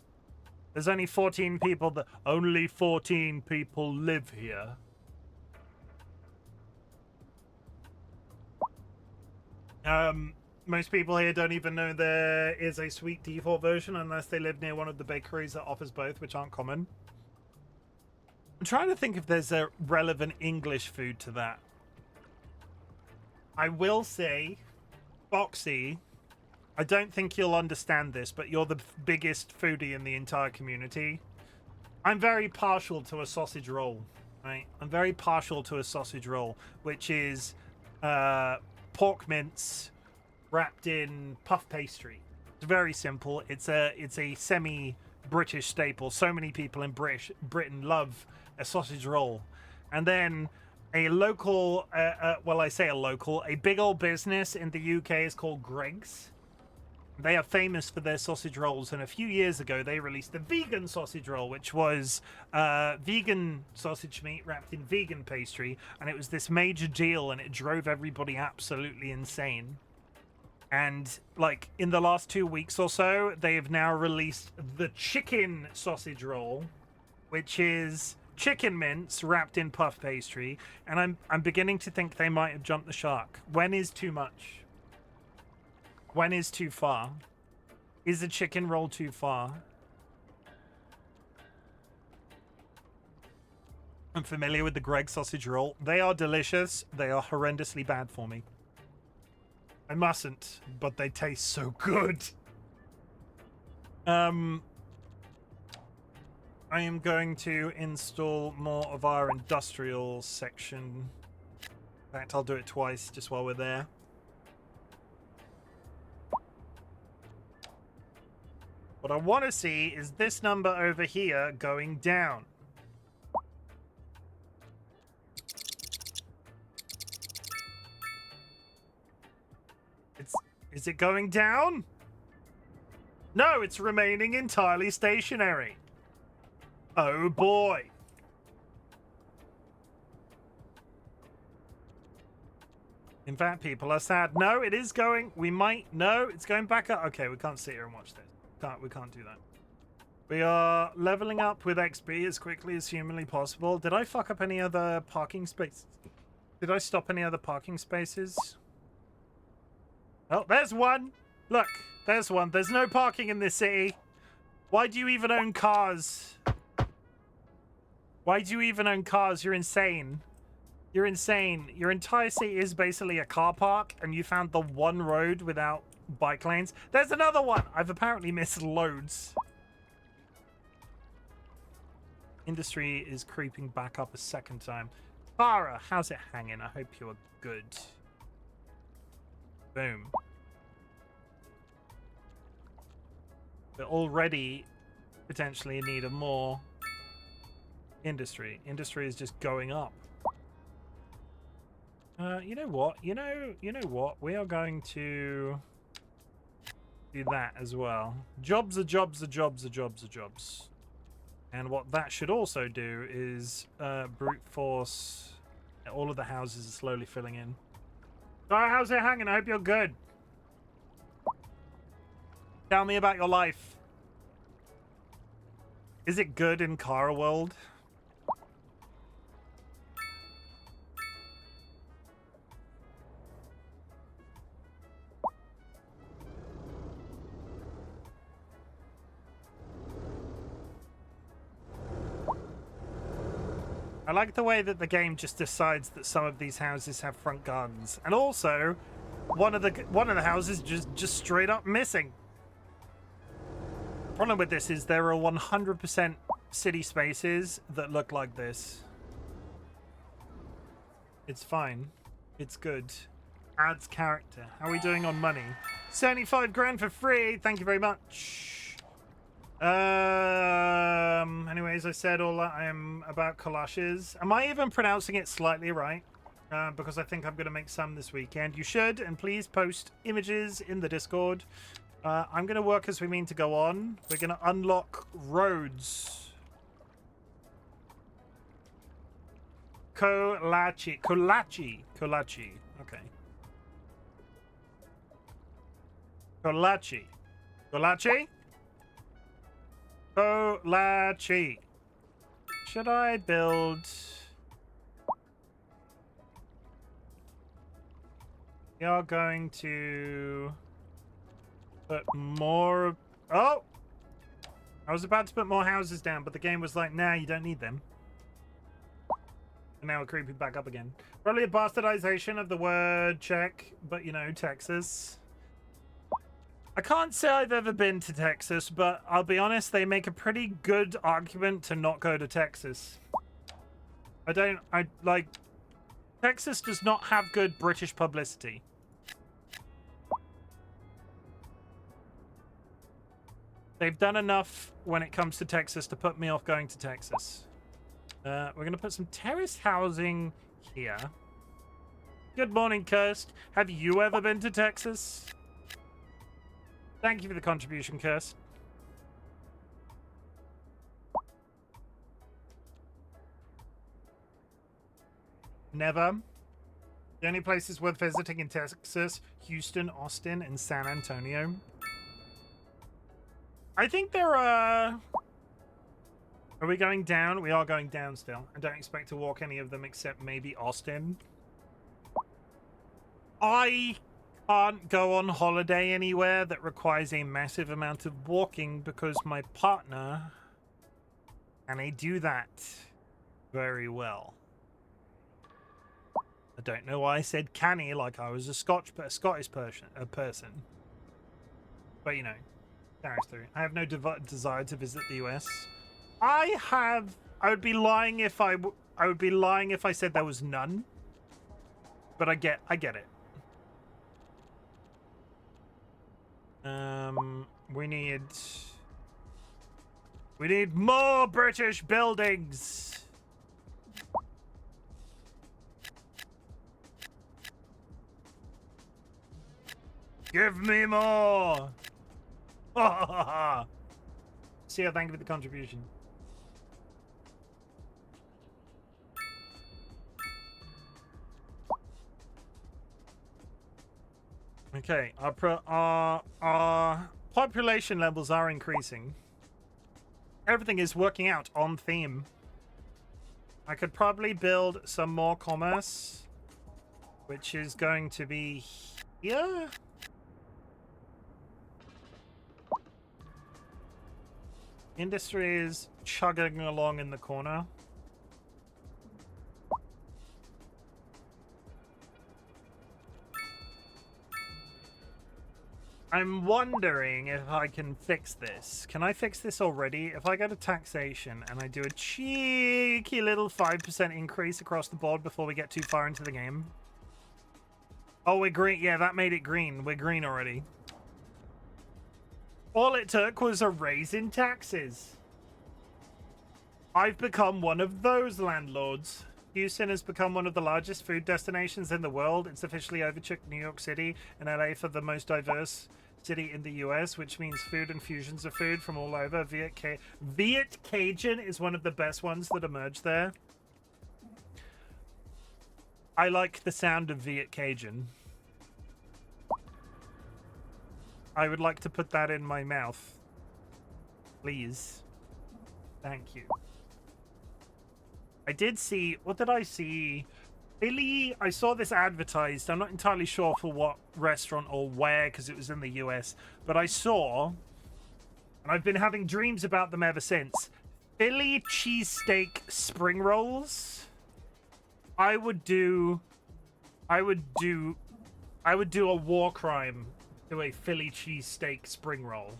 There's only 14 people that... Only 14 people live here. Most people here don't even know there is a sweet default version unless they live near one of the bakeries that offers both, which aren't common. I'm trying to think if there's a relevant English food to that. I will say, Foxy, I don't think you'll understand this, but you're the biggest foodie in the entire community. I'm very partial to a sausage roll, right? I'm very partial to a sausage roll, which is pork mince wrapped in puff pastry. It's very simple. It's a semi-British staple. So many people in Britain love a sausage roll. And then a local, well, I say a local, a big old business in the UK is called Greggs. They are famous for their sausage rolls, and a few years ago they released the vegan sausage roll, which was vegan sausage meat wrapped in vegan pastry, and it was this major deal, and it drove everybody absolutely insane. And like in the last 2 weeks or so, they have now released the chicken sausage roll, which is chicken mince wrapped in puff pastry, and I'm beginning to think they might have jumped the shark. When is too much? When is too far? Is a chicken roll too far? I'm familiar with the Greggs sausage roll. They are delicious. They are horrendously bad for me. I mustn't, but they taste so good. I am going to install more of our industrial section. In fact, I'll do it twice just while we're there. What I want to see is this number over here going down. Is it going down? No, it's remaining entirely stationary. Oh boy. In fact, people are sad. No, it is going. We might. No, it's going back up. Okay, we can't sit here and watch this. We can't do that. We are leveling up with XP as quickly as humanly possible. Did I fuck up any other parking spaces? Did I stop any other parking spaces? Oh, there's one. Look, there's one. There's no parking in this city. Why do you even own cars? Why do you even own cars? You're insane. You're insane. Your entire city is basically a car park, and you found the one road without bike lanes. There's another one. I've apparently missed loads. Industry is creeping back up a second time. Farah, how's it hanging? I hope you're good. Boom. But already potentially in need of more industry. Industry is just going up. You know what? You know what? We are going to do that as well. Jobs are jobs are jobs are jobs are jobs. And what that should also do is brute force. All of the houses are slowly filling in. Sorry, how's it hanging? I hope you're good. Tell me about your life. Is it good in Kara World? I like the way that the game just decides that some of these houses have front gardens, and also one of the houses just straight up missing. The problem with this is there are 100% city spaces that look like this. It's fine. It's good. Adds character. How are we doing on money? 75 grand for free. Thank you very much. Anyways, I said all that I am about collages. Am I even pronouncing it slightly right? Because I think I'm going to make some this weekend. You should, and please post images in the Discord. I'm going to work as we mean to go on. We're going to unlock roads. Kolachi. Okay. Kolachi. Kolachi. Should I build? We are going to put more. Oh! I was about to put more houses down, but the game was like, nah, you don't need them. And now we're creeping back up again. Probably a bastardization of the word Czech, but you know, Texas. I can't say I've ever been to Texas, but I'll be honest, they make a pretty good argument to not go to Texas. Texas does not have good British publicity. They've done enough when it comes to Texas to put me off going to Texas. We're going to put some terrace housing here. Good morning, Kirst. Have you ever been to Texas? Thank you for the contribution, Kirst. Never. The only places worth visiting in Texas: Houston, Austin, and San Antonio. I think there are... Are we going down? We are going down still. I don't expect to walk any of them except maybe Austin. I can't go on holiday anywhere that requires a massive amount of walking because my partner and I do that very well. I don't know why I said canny like I was a Scottish person. But you know, carries through. I have no desire to visit the US. I would be lying if I would be lying if I said there was none. But I get it. We need more British buildings. Give me more. See ya, thank you for the contribution. Okay, our population levels are increasing. Everything is working out on theme. I could probably build some more commerce, which is going to be here. Industry is chugging along in the corner. I'm wondering if I can fix this. Can I fix this already? If I go to taxation and I do a cheeky little 5% increase across the board before we get too far into the game. Oh, we're green. Yeah, that made it green. We're green already. All it took was a raise in taxes. I've become one of those landlords. Houston has become one of the largest food destinations in the world. It's officially overtook New York City and LA for the most diverse city in the US, which means food and fusions of food from all over. Viet Cajun is one of the best ones that emerged there. I like the sound of Viet Cajun. I would like to put that in my mouth. Please. Thank you. I did see... What did I see? Philly... I saw this advertised. I'm not entirely sure for what restaurant or where, because it was in the US. But I saw... And I've been having dreams about them ever since. Philly cheesesteak spring rolls. I would do a war crime to a Philly cheesesteak spring roll.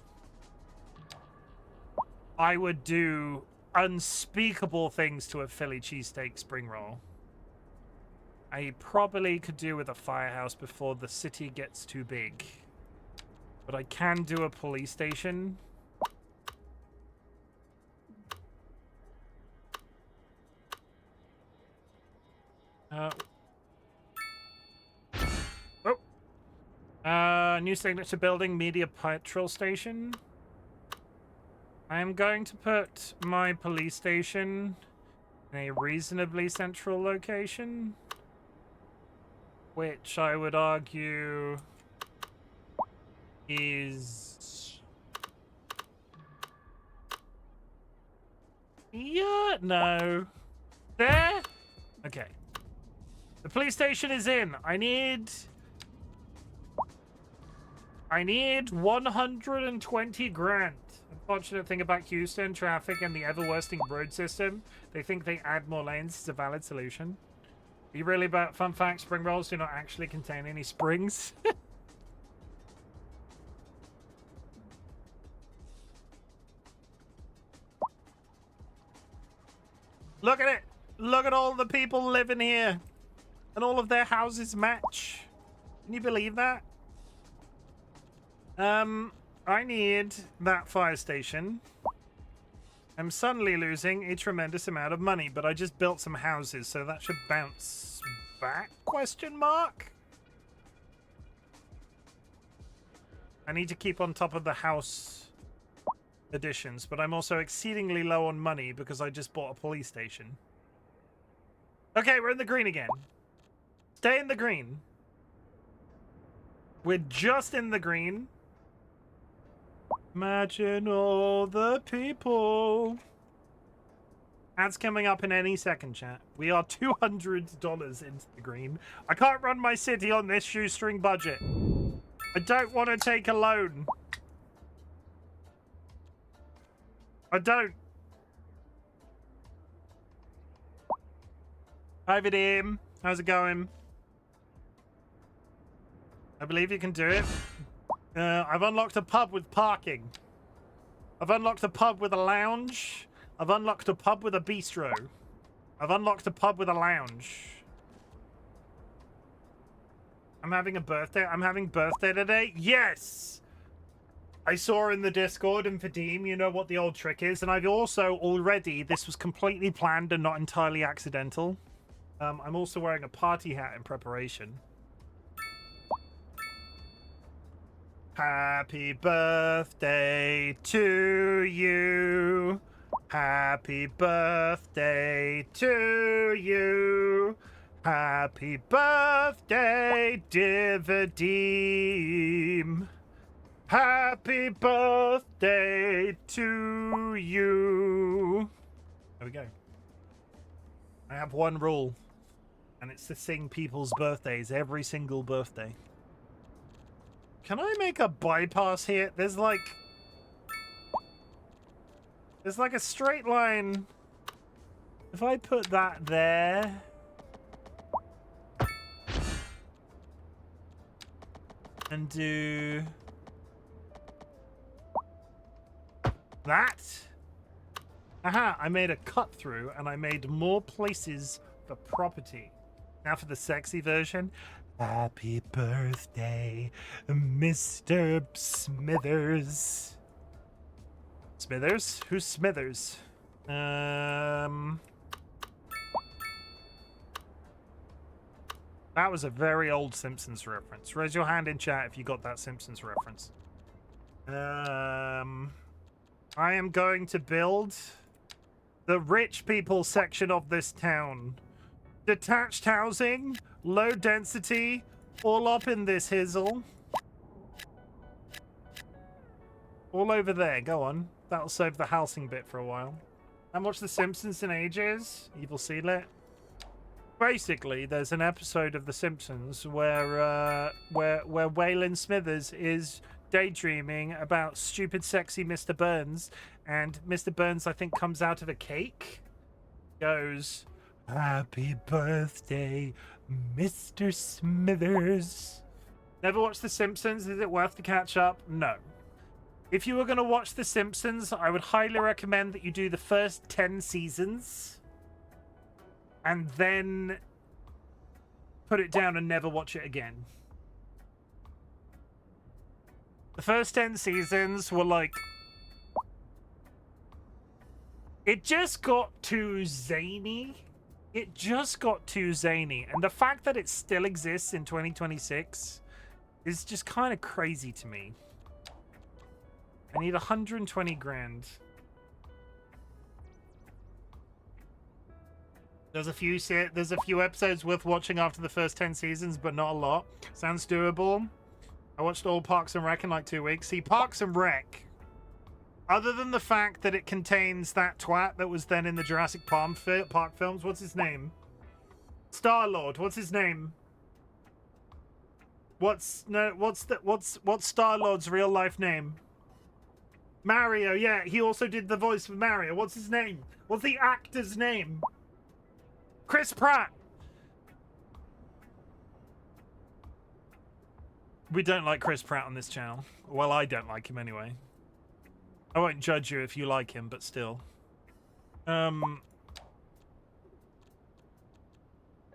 I would do unspeakable things to a Philly cheesesteak spring roll. I probably could do with a firehouse before the city gets too big. But I can do a police station. New signature building, media petrol station. I am going to put my police station in a reasonably central location, which I would argue is... Yeah, no. There? Okay. The police station is in. I need 120 grand. Unfortunate thing about Houston, traffic and the ever-worsting road system. They think they add more lanes is a valid solution. Are you really about fun fact? Spring rolls do not actually contain any springs. Look at it. Look at all the people living here. And all of their houses match. Can you believe that? I need that fire station. I'm suddenly losing a tremendous amount of money, but I just built some houses, so that should bounce back, question mark? I need to keep on top of the house additions, but I'm also exceedingly low on money because I just bought a police station. Okay, we're in the green again. Stay in the green. We're just in the green. Imagine all the people. Ads coming up in any second, chat. We are $200 into the green. I can't run my city on this shoestring budget. I don't want to take a loan. I don't. Hi, Vadim. How's it going? I believe you can do it. I've unlocked a pub with parking. I've unlocked a pub with a lounge. I've unlocked a pub with a bistro. I've unlocked a pub with a lounge. I'm having a birthday. I'm having birthday today. Yes! I saw in the Discord and Vadim, you know what the old trick is. And I've also already, this was completely planned and not entirely accidental. I'm also wearing a party hat in preparation. Happy birthday to you. Happy birthday to you. Happy birthday, dear Vadim. Happy birthday to you. There we go. I have one rule, and it's to sing people's birthdays every single birthday. Can I make a bypass here? There's like a straight line. If I put that there. And do that. Aha, I made a cut through and I made more places for property. Now for the sexy version. Happy birthday, Mr. Smithers. Smithers? Who's Smithers? That was a very old Simpsons reference. Raise your hand in chat if you got that Simpsons reference. I am going to build the rich people section of this town. Detached housing, low density, all up in this hizzle. All over there, go on. That'll save the housing bit for a while. I haven't watched The Simpsons in ages. Evil Sealet. Basically, there's an episode of The Simpsons where Waylon Smithers is daydreaming about stupid, sexy Mr. Burns, and Mr. Burns, I think, comes out of a cake, goes, "Happy birthday, Mr. Smithers." Never watched The Simpsons? Is it worth to catch up? No. If you were going to watch The Simpsons, I would highly recommend that you do the first 10 seasons. And then put it down and never watch it again. The first 10 seasons were like... It just got too zany. It just got too zany. And the fact that it still exists in 2026 is just kind of crazy to me. I need 120 grand. There's a few episodes worth watching after the first 10 seasons, but not a lot. Sounds doable. I watched all Parks and Rec in like 2 weeks. See, Parks and Rec, other than the fact that it contains that twat that was then in the Jurassic Park films, what's his name? Star-Lord, what's his name? What's Star-Lord's real life name? Mario, yeah, he also did the voice for Mario. What's his name? What's the actor's name? Chris Pratt. We don't like Chris Pratt on this channel. Well, I don't like him anyway. I won't judge you if you like him, but still.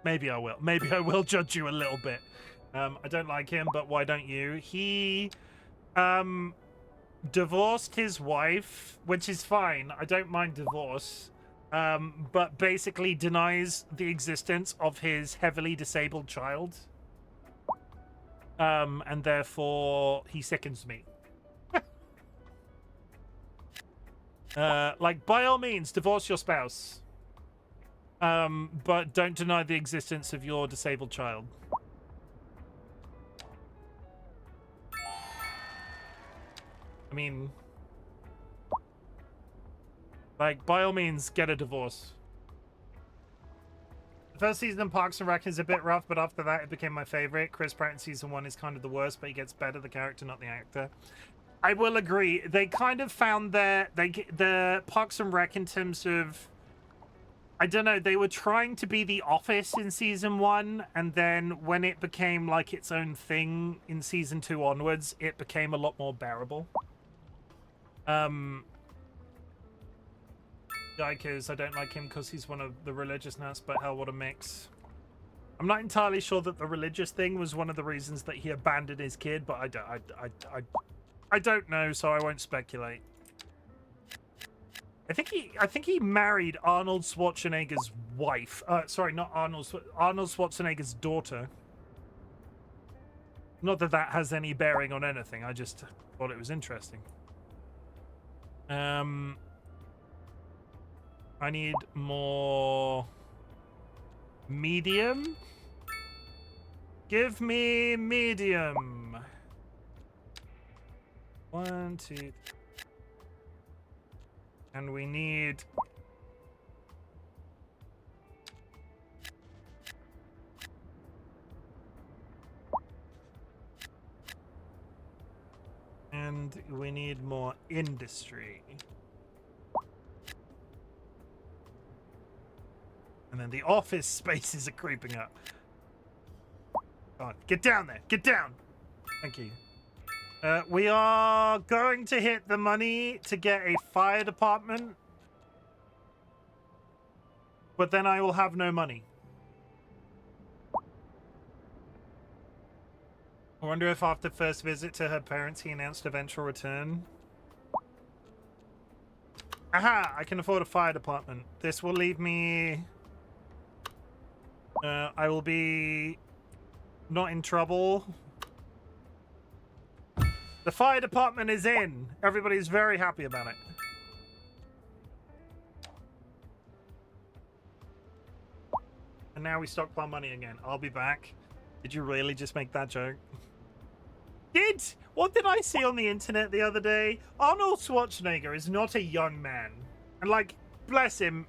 Maybe I will. Maybe I will judge you a little bit. I don't like him, but why don't you? He divorced his wife, which is fine. I don't mind divorce. But basically denies the existence of his heavily disabled child. And therefore he sickens me. Like, by all means, divorce your spouse. But don't deny the existence of your disabled child. I mean, like, by all means, get a divorce. The first season of Parks and Rec is a bit rough, but after that, it became my favorite. Chris Pratt in season 1 is kind of the worst, but he gets better, the character, not the actor. I will agree. They kind of found the Parks and Rec in terms of, I don't know, they were trying to be The Office in season 1, and then when it became like its own thing in season 2 onwards, it became a lot more bearable. Yikers, I don't like him because he's one of the religious nuts, but hell, what a mix. I'm not entirely sure that the religious thing was one of the reasons that he abandoned his kid, but I don't know, so I won't speculate. I think he married Arnold Schwarzenegger's wife. Sorry, not Arnold Schwarzenegger's daughter. Not that that has any bearing on anything. I just thought it was interesting. I need more medium. Give me medium. 1, 2, 3. And we need more industry. And then the office spaces are creeping up. Come on, get down there. Get down. Thank you. We are going to hit the money to get a fire department. But then I will have no money. I wonder if after first visit to her parents he announced eventual return. Aha! I can afford a fire department. This will leave me... I will be not in trouble. The fire department is in. Everybody's very happy about it. And now we stockpile money again. I'll be back. Did you really just make that joke? What did I see on the internet the other day? Arnold Schwarzenegger is not a young man. And, like, bless him.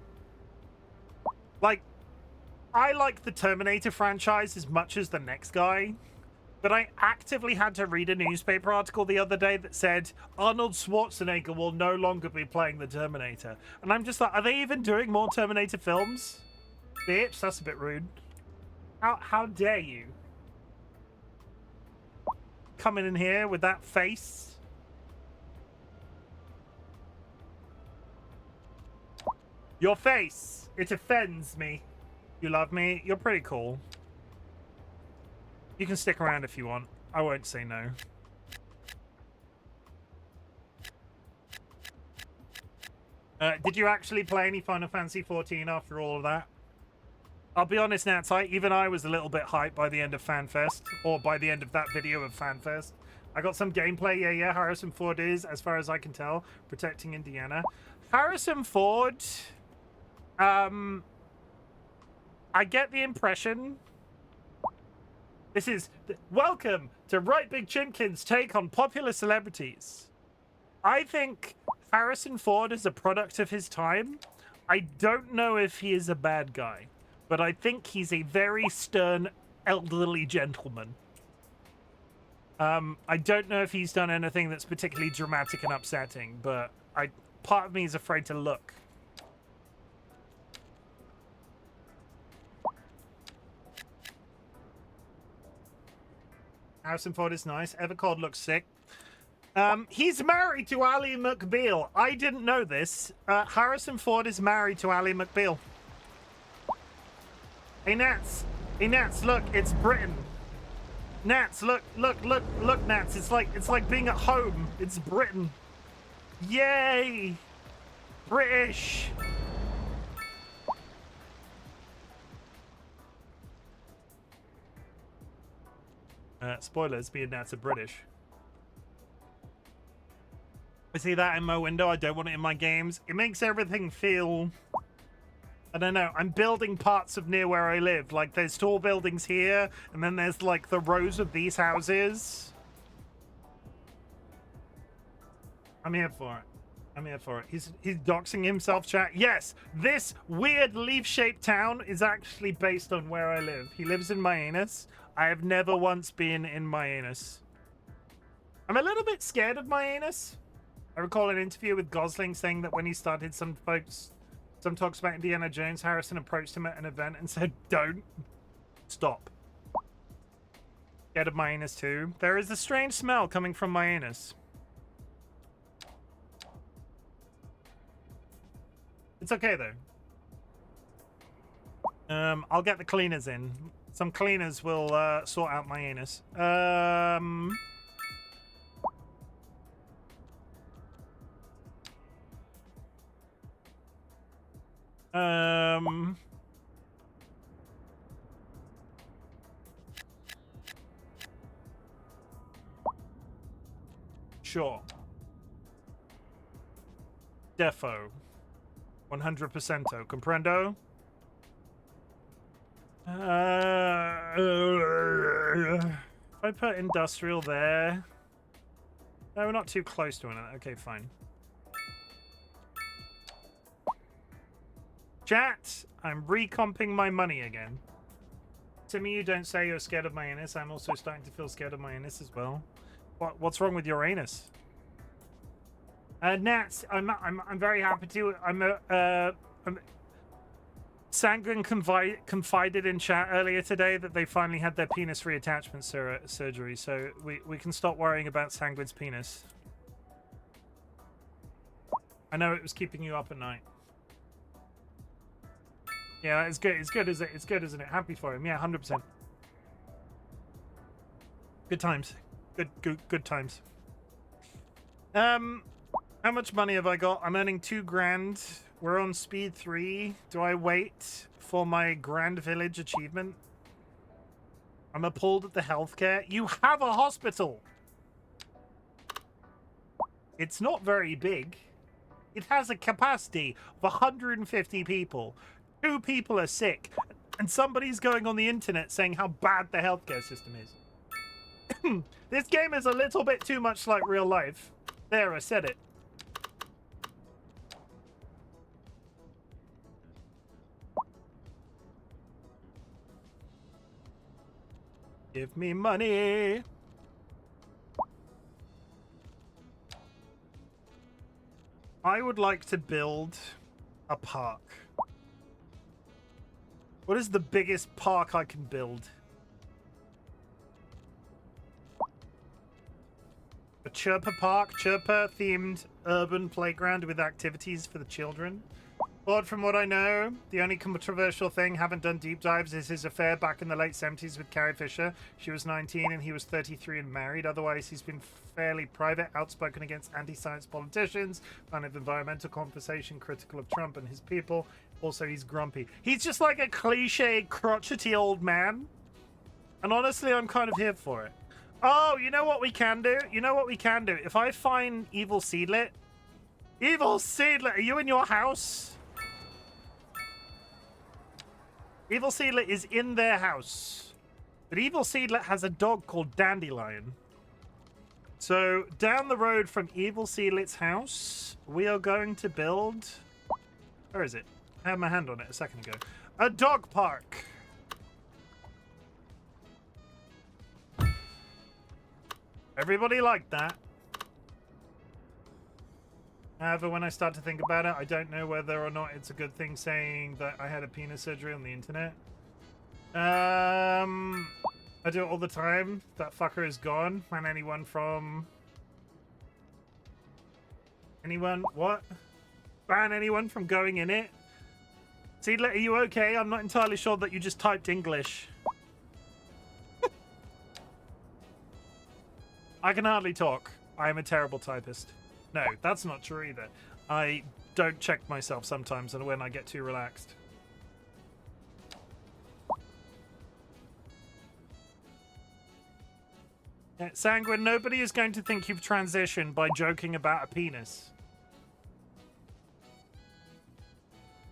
Like, I like the Terminator franchise as much as the next guy. But I actively had to read a newspaper article the other day that said Arnold Schwarzenegger will no longer be playing the Terminator. And I'm just like, are they even doing more Terminator films? Bitch, that's a bit rude. How dare you? Coming in here with that face. Your face. It offends me. You love me. You're pretty cool. You can stick around if you want. I won't say no. Did you actually play any Final Fantasy 14 after all of that? I'll be honest, Nats, even I was a little bit hyped by the end of FanFest, or by the end of that video of FanFest. I got some gameplay, yeah, Harrison Ford is, as far as I can tell, protecting Indiana. Harrison Ford, I get the impression... This is... Welcome to RightBigChimken's take on popular celebrities. I think Harrison Ford is a product of his time. I don't know if he is a bad guy. But I think he's a very stern, elderly gentleman. I don't know if he's done anything that's particularly dramatic and upsetting, but part of me is afraid to look. Harrison Ford is nice. Evercord looks sick. He's married to Ally McBeal. I didn't know this. Harrison Ford is married to Ally McBeal. Hey, Nats. Hey, Nats, look, it's Britain. Nats, look, Nats. It's like being at home. It's Britain. Yay! British! Spoilers, Myannus are British. I see that in my window. I don't want it in my games. It makes everything feel... I don't know. I'm building parts of near where I live. Like, there's tall buildings here, and then there's, like, the rows of these houses. I'm here for it. I'm here for it. He's doxing himself, chat. Yes, this weird leaf-shaped town is actually based on where I live. He lives in My-uh-nus. I have never once been in My-uh-nus. I'm a little bit scared of My-uh-nus. I recall an interview with Gosling saying that when he started some talks about Indiana Jones, Harrison approached him at an event and said, "Don't stop." Scared of My-uh-nus too. There is a strange smell coming from My-uh-nus. It's okay though. I'll get the cleaners in. Some cleaners will sort out My-uh-nus. Sure. Defo. 100%. Comprendo? If I put industrial there... No, we're not too close to it. Okay, fine. Chat, I'm recomping my money again. To me, you don't say you're scared of My-uh-nus. I'm also starting to feel scared of My-uh-nus as well. What's wrong with your anus? Nats, I'm very happy to. Sanguine confided in chat earlier today that they finally had their penis reattachment surgery, so we can stop worrying about Sanguine's penis. I know it was keeping you up at night. Yeah, it's good. It's good, isn't it? It's good, isn't it? Happy for him. Yeah, 100%. Good times. Good times. How much money have I got? I'm earning 2 grand. We're on speed 3. Do I wait for my Grand Village achievement? I'm appalled at the healthcare. You have a hospital! It's not very big. It has a capacity of 150 people. 2 people are sick. And somebody's going on the internet saying how bad the healthcare system is. This game is a little bit too much like real life. There, I said it. Give me money. I would like to build a park. What is the biggest park I can build? A Chirper park, Chirper themed urban playground with activities for the children. But from what I know, the only controversial thing, haven't done deep dives, is his affair back in the late 70s with Carrie Fisher. She was 19 and he was 33 and married. Otherwise, he's been fairly private, outspoken against anti-science politicians, fan of environmental conversation, critical of Trump and his people. Also, he's grumpy. He's just like a cliche, crotchety old man. And honestly, I'm kind of here for it. Oh, you know what we can do? You know what we can do? If I find Evil Seedlet... Evil Seedlet, are you in your house? Evil Seedlet is in their house. But Evil Seedlet has a dog called Dandelion. So, down the road from Evil Seedlet's house, we are going to build... Where is it? I had my hand on it a second ago. A dog park. Everybody liked that. However, when I start to think about it, I don't know whether or not it's a good thing saying that I had a penis surgery on the internet. I do it all the time. That fucker is gone. Ban anyone from... Anyone? What? Ban anyone from going in it? Seedlet, are you okay? I'm not entirely sure that you just typed English. I can hardly talk. I am a terrible typist. No, that's not true either. I don't check myself sometimes and when I get too relaxed. Sanguine, nobody is going to think you've transitioned by joking about a penis.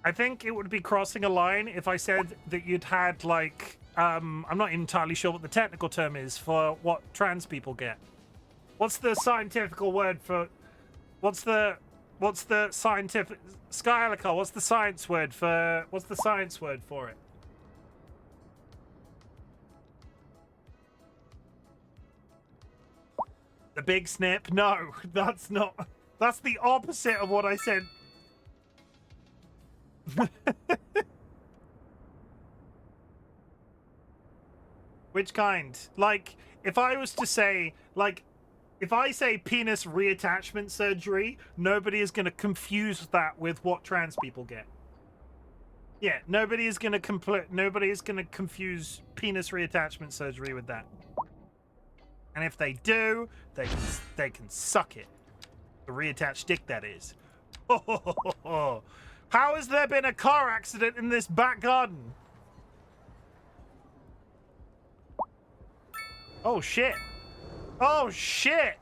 I think it would be crossing a line if I said that you'd had, like, I'm not entirely sure what the technical term is for what trans people get. What's the scientific word for... What's the scientific... Skylica, what's the science word for... What's the science word for it? The big snip? No, that's not... That's the opposite of what I said. Which kind? Like, if I was to say, like, if I say penis reattachment surgery, nobody is going to confuse that with what trans people get. Yeah, nobody is going to confuse penis reattachment surgery with that. And if they do, they can suck it. The reattached dick, that is. How has there been a car accident in this back garden? Oh, shit. Oh, shit.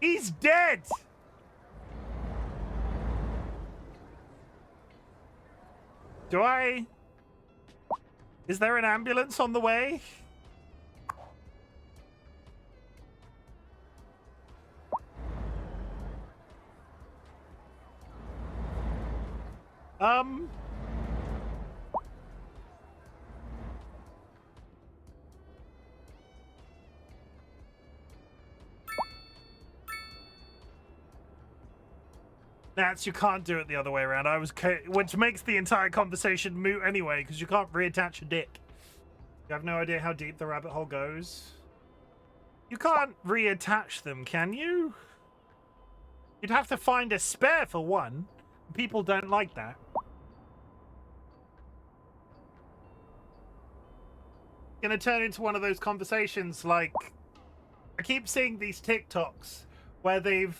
He's dead. Is there an ambulance on the way? Nats, you can't do it the other way around. Which makes the entire conversation moot anyway, because you can't reattach a dick. You have no idea how deep the rabbit hole goes. You can't reattach them, can you? You'd have to find a spare for one. People don't like that. Gonna turn into one of those conversations like... I keep seeing these TikToks where the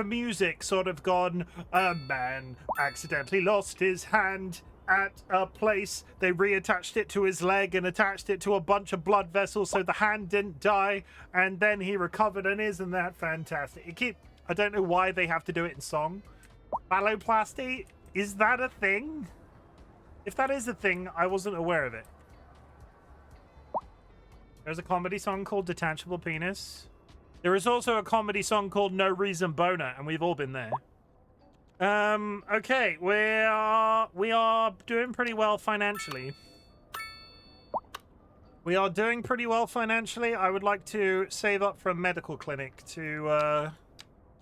music sort of gone, a man accidentally lost his hand at a place. They reattached it to his leg and attached it to a bunch of blood vessels so the hand didn't die, and then he recovered, and isn't that fantastic? I don't know why they have to do it in song. Phalloplasty? Is that a thing? If that is a thing, I wasn't aware of it. There's a comedy song called Detachable Penis. There is also a comedy song called No Reason Boner, and we've all been there. Okay, we are doing pretty well financially. We are doing pretty well financially. I would like to save up for a medical clinic to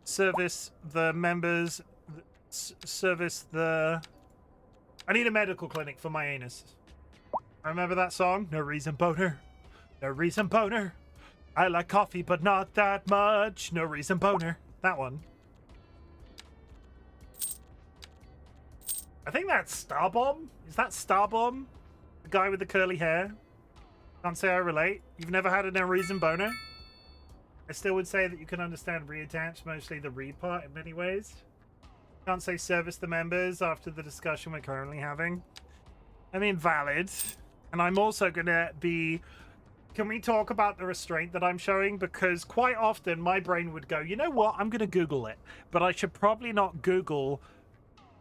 service the members, I need a medical clinic for Myannus. Remember that song? No Reason Boner. No Reason Boner. I like coffee, but not that much. No Reason Boner. That one. I think that's Starbomb. Is that Starbomb? The guy with the curly hair? Can't say I relate. You've never had a No Reason Boner? I still would say that you can understand reattach, mostly the read part in many ways. Can't say service the members after the discussion we're currently having. I mean, valid. And I'm also going to be... Can we talk about the restraint that I'm showing? Because quite often my brain would go, you know what? I'm going to Google it. But I should probably not Google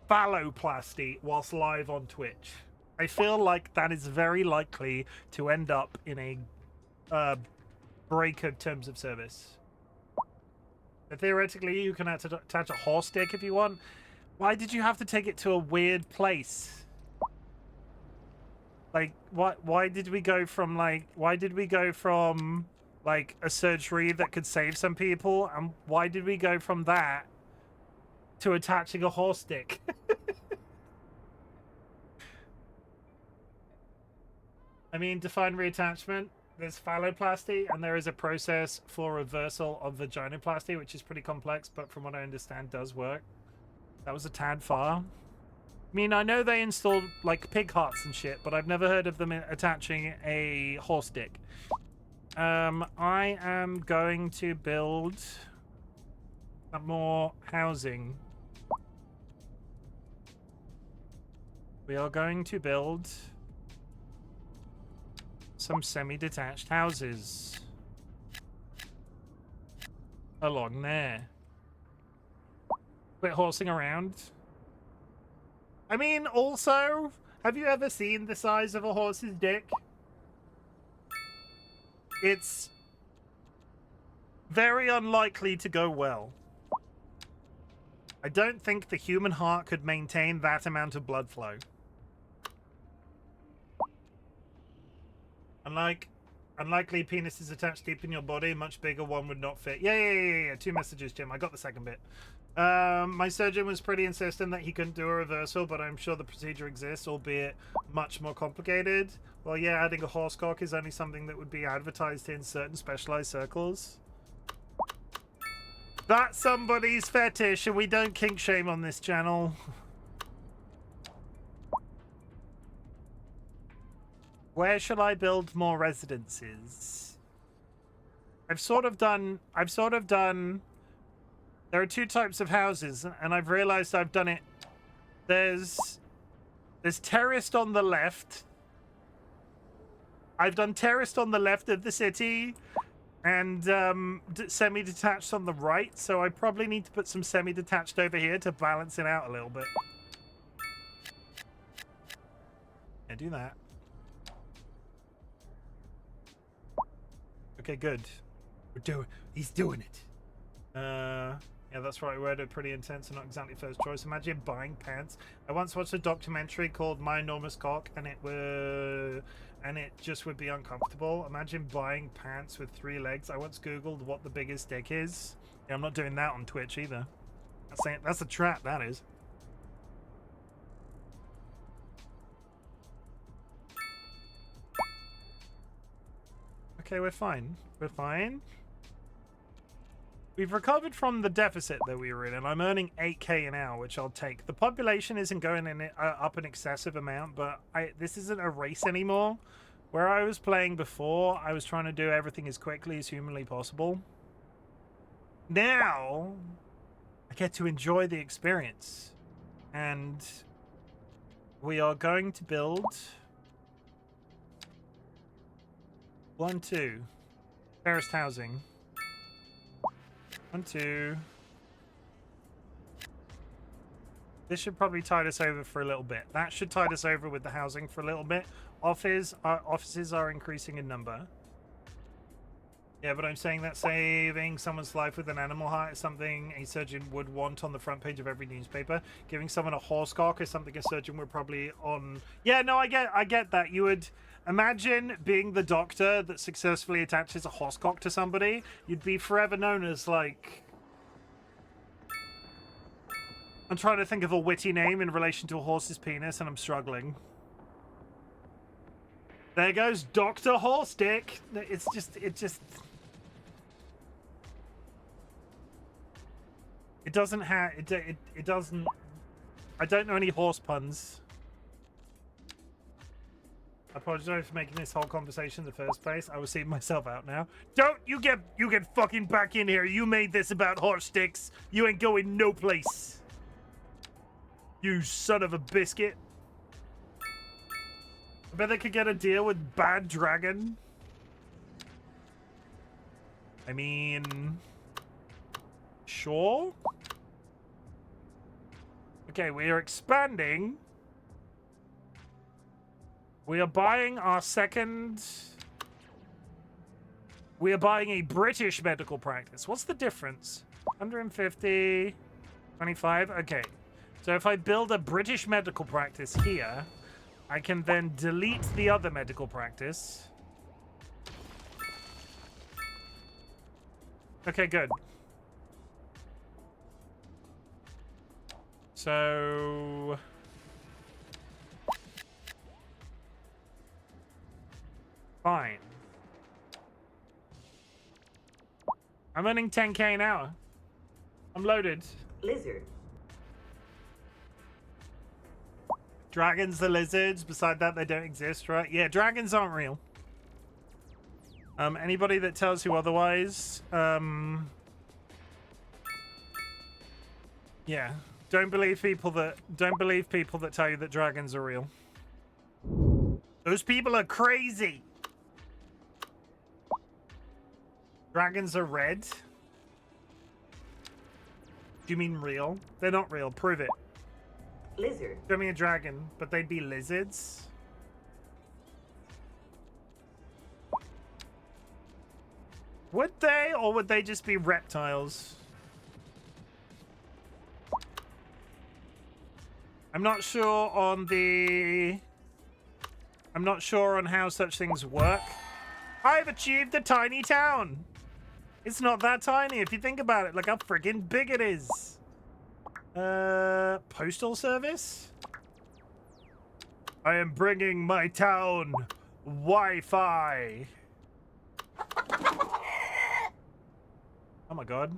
phalloplasty whilst live on Twitch. I feel like that is very likely to end up in a break of terms of service. But theoretically, you can attach a horse dick if you want. Why did you have to take it to a weird place? Like, why did we go from, like, a surgery that could save some people, and why did we go from that to attaching a horse dick? I mean, define reattachment. There's phalloplasty, and there is a process for reversal of vaginoplasty, which is pretty complex, but from what I understand, does work. That was a tad far. I mean, I know they installed, like, pig hearts and shit, but I've never heard of them attaching a horse dick. I am going to build more housing. We are going to build some semi-detached houses along there. Quit horsing around. I mean, also, have you ever seen the size of a horse's dick? It's very unlikely to go well. I don't think the human heart could maintain that amount of blood flow. Unlikely penis is attached deep in your body. Much bigger one would not fit. Yeah. 2 messages, Jim. I got the second bit. My surgeon was pretty insistent that he couldn't do a reversal, but I'm sure the procedure exists, albeit much more complicated. Well, yeah, adding a horse cock is only something that would be advertised in certain specialized circles. That's somebody's fetish, and we don't kink shame on this channel. Where shall I build more residences? I've sort of done... There are 2 types of houses, and I've realized I've done it. There's terraced on the left. I've done terraced on the left of the city, and semi-detached on the right, so I probably need to put some semi-detached over here to balance it out a little bit. Yeah, do that. Okay, good. He's doing it. Yeah, that's right. We had it pretty intense and not exactly first choice. Imagine buying pants. I once watched a documentary called My-uh-nus Cock, and it just would be uncomfortable. Imagine buying pants with 3 legs. I once Googled what the biggest dick is. Yeah, I'm not doing that on Twitch either. That's a trap, that is. Okay, we're fine. We're fine. We've recovered from the deficit that we were in, and I'm earning 8k an hour, which I'll take. The population isn't going in up an excessive amount, but this isn't a race anymore. Where I was playing before, I was trying to do everything as quickly as humanly possible. Now, I get to enjoy the experience. And we are going to build 1, 2. Terraced housing. 1, 2. This should probably tide us over for a little bit. That should tide us over with the housing for a little bit. Offices are increasing in number. Yeah, but I'm saying that saving someone's life with an animal heart is something a surgeon would want on the front page of every newspaper. Giving someone a horse cock is something a surgeon would probably on... Yeah, no, I get that. You would... Imagine being the doctor that successfully attaches a horse cock to somebody. You'd be forever known as, like... I'm trying to think of a witty name in relation to a horse's penis, and I'm struggling. There goes Dr. Horse Dick. It doesn't have... It doesn't... I don't know any horse puns. I apologize for making this whole conversation in the first place. I was seeing myself out now. Don't you get fucking back in here. You made this about horse sticks. You ain't going no place. You son of a biscuit. I bet they could get a deal with Bad Dragon. I mean, sure. Okay, we are expanding. We are buying our second... We are buying a British medical practice. What's the difference? 150, 25. Okay. So if I build a British medical practice here, I can then delete the other medical practice. Okay, good. So... Fine. I'm earning 10k an hour. I'm loaded. Lizard. Dragons the lizards. Beside that, they don't exist, right? Yeah, dragons aren't real. Anybody that tells you otherwise, Yeah. Don't believe people that tell you that dragons are real. Those people are crazy. Dragons are red. Do you mean real? They're not real. Prove it. Lizard. Show me a dragon, but they'd be lizards. Would they, or would they just be reptiles? I'm not sure on how such things work. I've achieved a tiny town. It's not that tiny if you think about it. Look how friggin' big it is. Postal service? I am bringing my town Wi-Fi. Oh my god.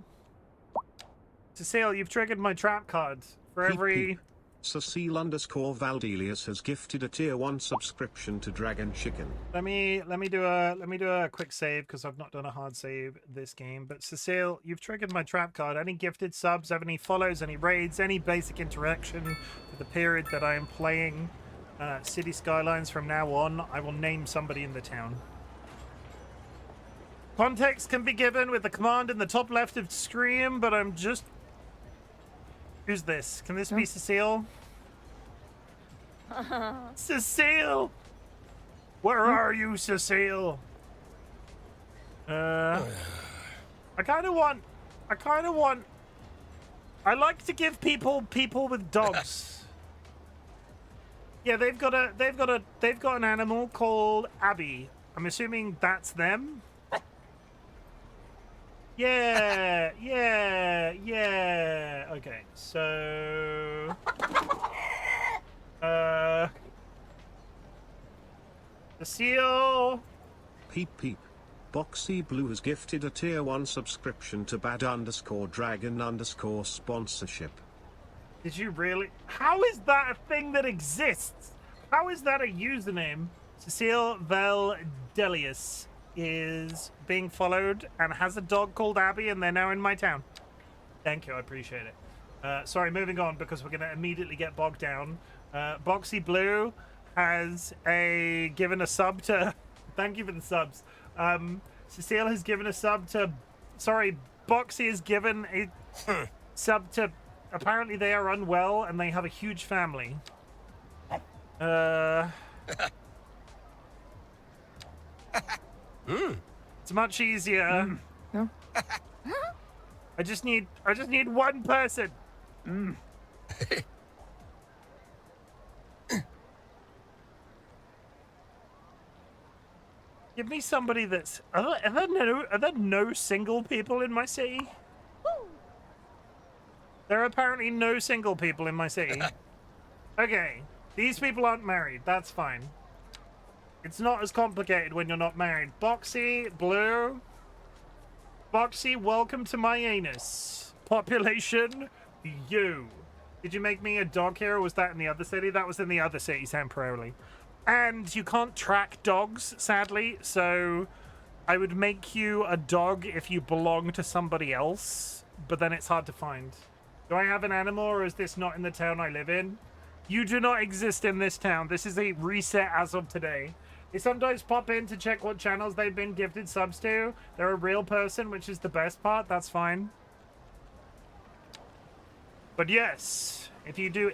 Cecile, you've triggered my trap card. For Peep, every... peep. Cecile_Valdelius has gifted a tier 1 subscription to Dragon Chicken. Let me do a quick save because I've not done a hard save this game. But Cecile, you've triggered my trap card. Any gifted subs, have any follows, any raids, any basic interaction for the period that I am playing City Skylines from now on, I will name somebody in the town. Context can be given with the command in the top left of screen, but I'm just... Who's this? Can this be Cecile? Cecile! Where are you, Cecile? I kind of want... I like to give people with dogs. Yeah, they've got an animal called Abby. I'm assuming that's them. Yeah. Okay, so... Cecile! Peep peep. Boxy Blue has gifted a tier 1 subscription to bad_dragon_sponsorship. Did you really? How is that a thing that exists? How is that a username? Cecile Valdelius is being followed and has a dog called Abby, and they're now in my town. Thank you, I appreciate it. Sorry, moving on because we're going to immediately get bogged down. Boxy Blue has given a sub to... Thank you for the subs. Cecile has given a sub to... Sorry, Boxy has given a sub to... Apparently they are unwell and they have a huge family. It's much easier. No. I just need one person. Give me somebody that's... Are there no single people in my city? There are apparently no single people in my city. Okay, these people aren't married. That's fine. It's not as complicated when you're not married. Boxy, Blue. Boxy, welcome to Myannus. Population, you. Did you make me a dog here, or was that in the other city? That was in the other city temporarily. And you can't track dogs, sadly, so I would make you a dog if you belong to somebody else, but then it's hard to find. Do I have an animal, or is this not in the town I live in? You do not exist in this town. This is a reset as of today. They sometimes pop in to check what channels they've been gifted subs to. They're a real person, which is the best part. That's fine. But yes, if you do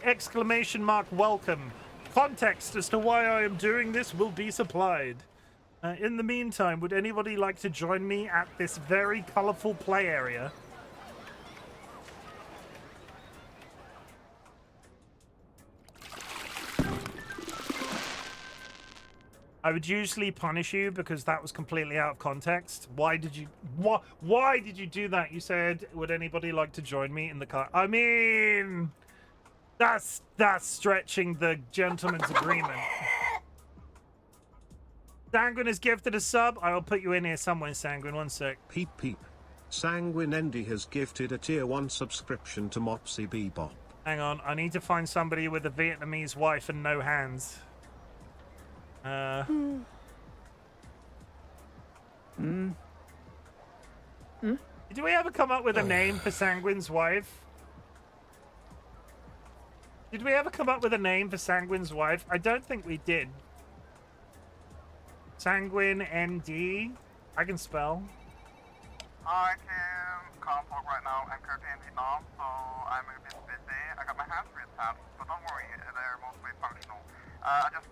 !welcome, context as to why I am doing this will be supplied. In the meantime, would anybody like to join me at this very colorful play area? I would usually punish you because that was completely out of context. Why did you do that? You said, would anybody like to join me in the car? I mean, that's stretching the gentleman's agreement. Sanguine has gifted a sub. I will put you in here somewhere, Sanguine. One sec. Peep peep. Sanguine Endy has gifted a tier 1 subscription to Mopsy Bebop. Hang on, I need to find somebody with a Vietnamese wife and no hands. Did we ever come up with a name for Sanguine's wife? Did we ever come up with a name for Sanguine's wife? I don't think we did. Sanguine ND. I can spell. Hi, Chim. Can't talk right now. I'm currently in Vietnam, so I'm a bit busy. I got my hands reattached, but don't worry, they're mostly functional. I just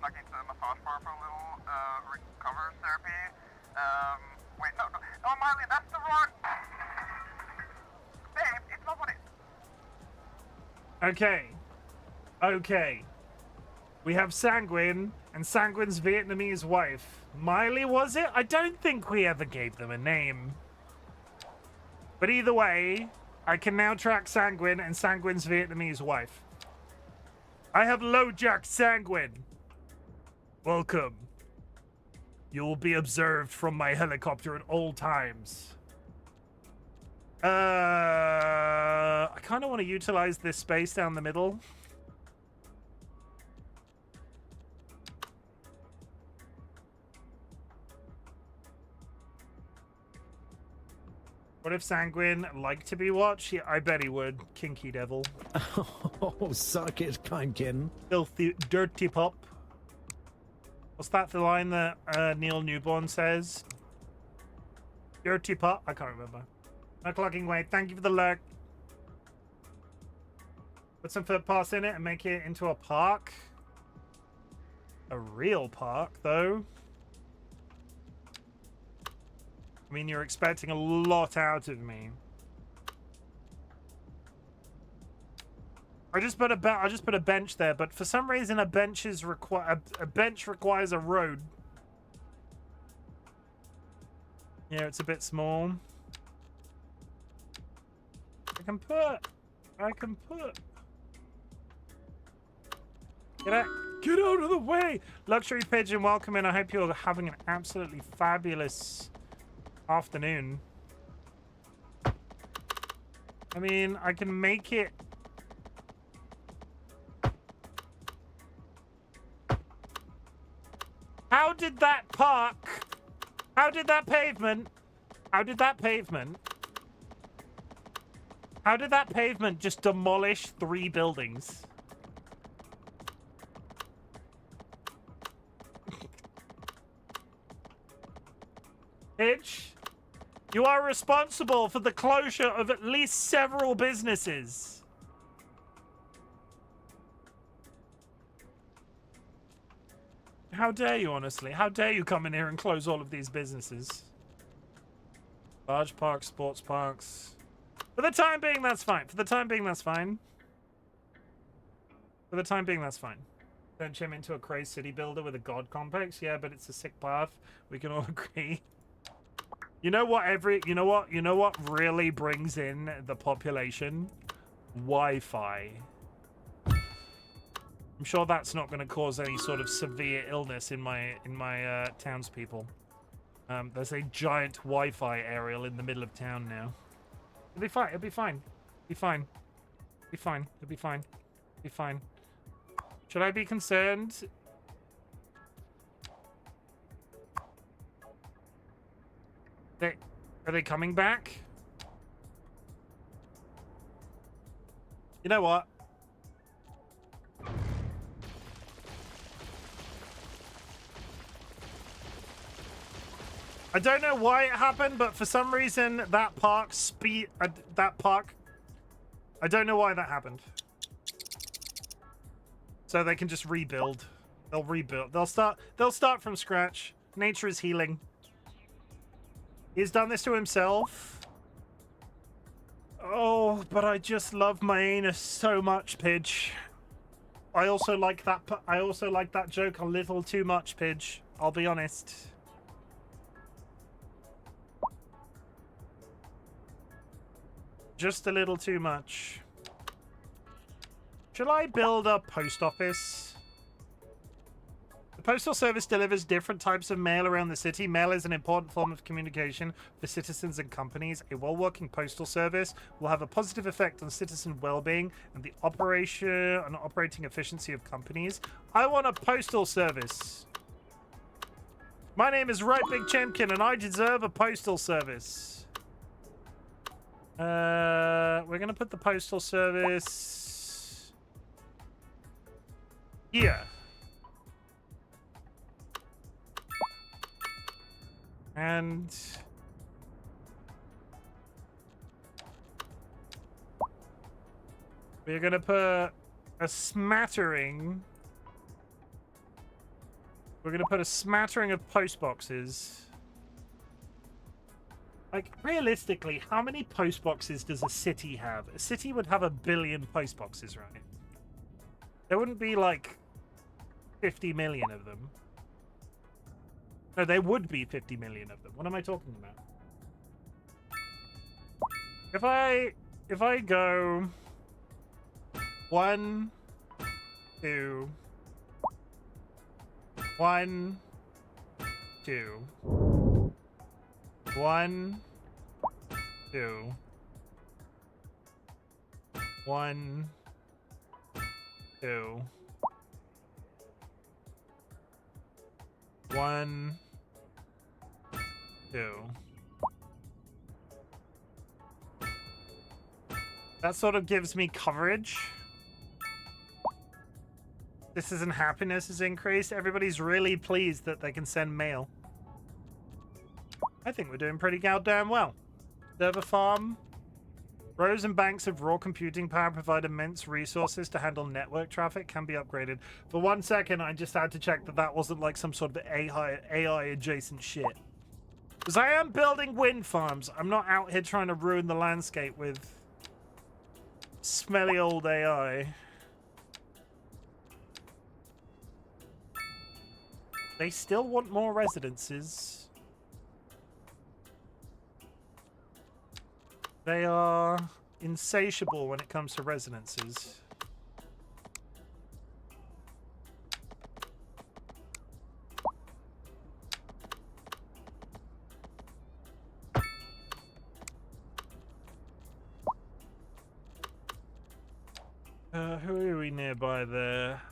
snuck into a massage bar for a little recover therapy. Wait, no, Miley, that's the wrong. Babe, it's not what it. Okay. Okay. We have Sanguine and Sanguine's Vietnamese wife. Miley, was it? I don't think we ever gave them a name. But either way, I can now track Sanguine and Sanguine's Vietnamese wife. I have LoJack Sanguine. Welcome. You will be observed from my helicopter at all times. I kind of want to utilize this space down the middle. What if Sanguine liked to be watched? Yeah, I bet he would. Kinky devil. Oh, suck it, Chimken. Filthy, dirty pop. What's that the line that Neil Newborn says? Dirty pop? I can't remember. No clocking weight. Thank you for the lurk. Put some footpaths in it and make it into a park. A real park, though. I mean, you're expecting a lot out of me. I just put a bench there, but for some reason a bench requires a road. Yeah, it's a bit small. I can put. Get out of the way! Luxury Pigeon, welcome in. I hope you're having an absolutely fabulous afternoon. I mean, I can make it. How did that pavement just demolish 3 buildings? Hitch, you are responsible for the closure of at least several businesses. How dare you, honestly? How dare you come in here and close all of these businesses? Large parks, sports parks. For the time being, that's fine. For the time being, that's fine. For the time being, that's fine. Turn Chim into a crazed city builder with a god complex. Yeah, but it's a sick path. We can all agree. You know what? You know what really brings in the population? Wi-Fi. I'm sure that's not going to cause any sort of severe illness in my townspeople. There's a giant Wi-Fi aerial in the middle of town now. It'll be fine. It'll be fine. It'll be fine. It'll be fine. It'll be fine. It'll be fine. Should I be concerned? Are they coming back? You know what? I don't know why it happened, but for some reason that park I don't know why that happened. So they can just rebuild. They'll rebuild. They'll start from scratch. Nature is healing. He's done this to himself. Oh, but I just love Myannus so much, Pidge. I also like that joke a little too much, Pidge. I'll be honest. Just a little too much. Shall I build a post office? The Postal Service delivers different types of mail around the city. Mail is an important form of communication for citizens and companies. A well-working postal service will have a positive effect on citizen well-being and the operation and operating efficiency of companies. I want a postal service. My name is RightBigChimken, and I deserve a postal service. We're gonna put the postal service here. And we're gonna put a smattering. We're gonna put a smattering of post boxes. Like, realistically, how many post boxes does a city have? A city would have 1 billion post boxes, right? There wouldn't be like 50 million of them. No, there would be 50 million of them. What am I talking about? If I go 1, 2, 1, 2, 1, 2, 1, 2, 1, 2. That sort of gives me coverage. Citizen happiness is increased. Everybody's really pleased that they can send mail. I think we're doing pretty goddamn well. Server farm. Rows and banks of raw computing power provide immense resources to handle network traffic, can be upgraded. For 1 second, I just had to check that that wasn't like some sort of AI adjacent shit. Because I am building wind farms. I'm not out here trying to ruin the landscape with smelly old AI. They still want more residences. They are insatiable when it comes to residences. Who are we nearby there?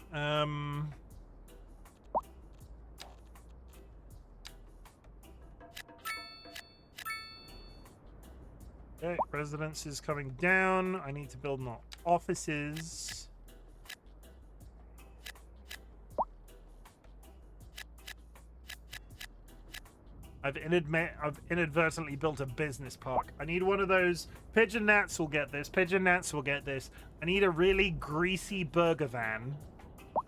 Okay, residence is coming down. I need to build more offices. I've inadvertently built a business park. I need one of those. Pigeon Nats will get this. Pigeon Nats will get this. I need a really greasy burger van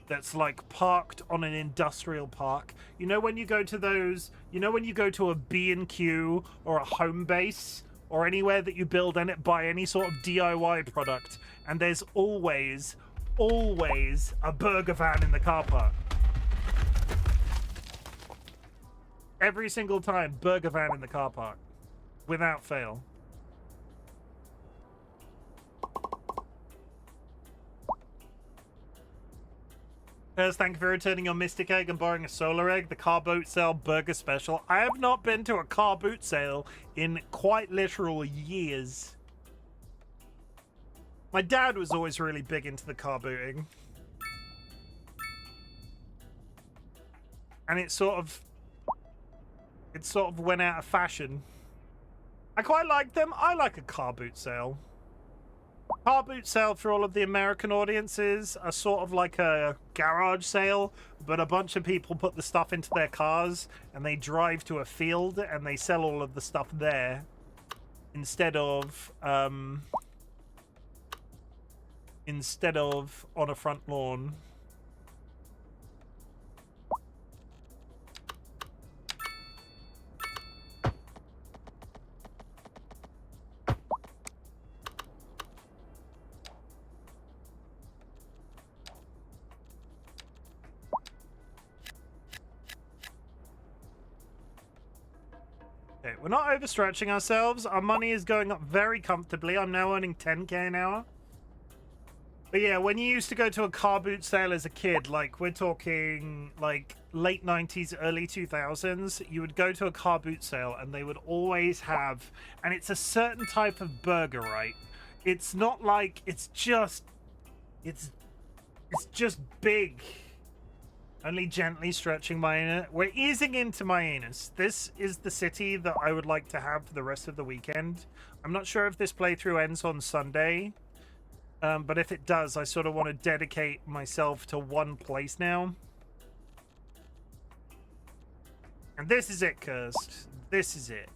that's like parked on an industrial park. You know when you go to those, you know when you go to a B&Q or a home base or anywhere that you build and buy any sort of DIY product, and there's always a burger van in the car park. Every single time, burger van in the car park. Without fail. First, thank you for returning your Mystic Egg and borrowing a Solar Egg, the car boot sale burger special. I have not been to a car boot sale in quite literal years. My dad was always really big into the car booting. And it sort of went out of fashion. I quite like them. I like a car boot sale. Car boot sale for all of the American audiences are sort of like a garage sale, but a bunch of people put the stuff into their cars and they drive to a field and they sell all of the stuff there instead of on a front lawn. We're not overstretching ourselves. Our money is going up very comfortably. I'm now earning 10k an hour. But yeah, when you used to go to a car boot sale as a kid, like we're talking like late 90s, early 2000s, you would go to a car boot sale and they would always have, and it's a certain type of burger, right? It's not like, it's just big. Only gently stretching my... We're easing into Myannus. This is the city that I would like to have for the rest of the weekend. I'm not sure if this playthrough ends on Sunday. But if it does, I sort of want to dedicate myself to one place now. And this is it, Cursed. This is it.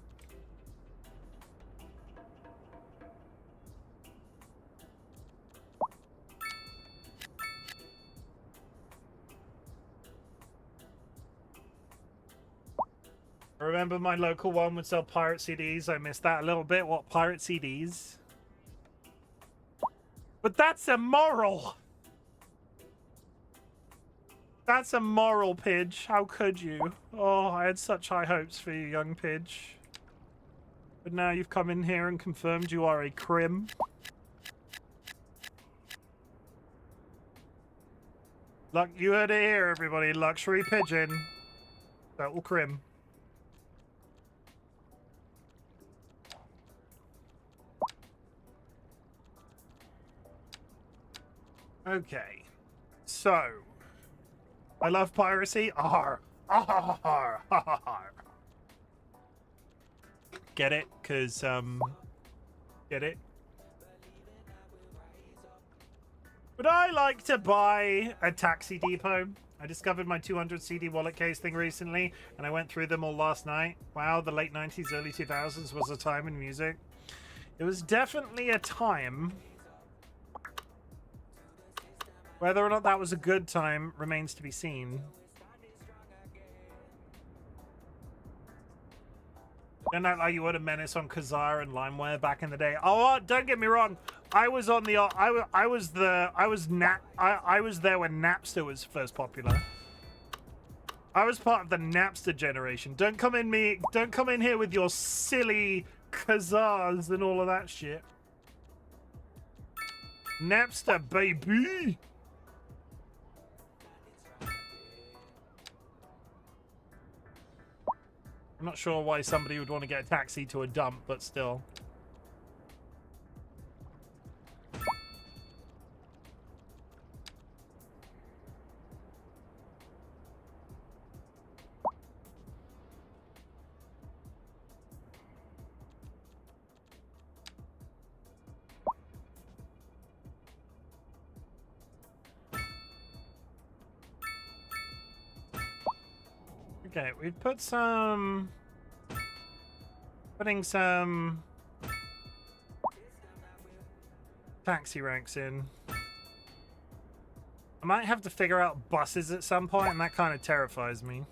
I remember my local one would sell pirate CDs. I missed that a little bit. What, pirate CDs? But that's immoral! That's immoral, Pidge. How could you? Oh, I had such high hopes for you, young Pidge. But now you've come in here and confirmed you are a crim. Look, you heard it here, everybody. Luxury pigeon. Total crim. Okay. So. I love piracy. Arr. Arr. Arr. Arr. Get it? Because, get it? Would I like to buy a taxi depot? I discovered my 200 CD wallet case thing recently, and I went through them all last night. Wow, the late 90s, early 2000s was a time in music. It was definitely a time. Whether or not that was a good time remains to be seen. Don't act like you were a menace on Kazaa and LimeWire back in the day. Oh, don't get me wrong. I was on the I was there when Napster was first popular. I was part of the Napster generation. Don't come in here with your silly Kazaas and all of that shit. Napster, baby. I'm not sure why somebody would want to get a taxi to a dump, but still. Okay, we've put some... Putting some... taxi ranks in. I might have to figure out buses at some point, and that kind of terrifies me.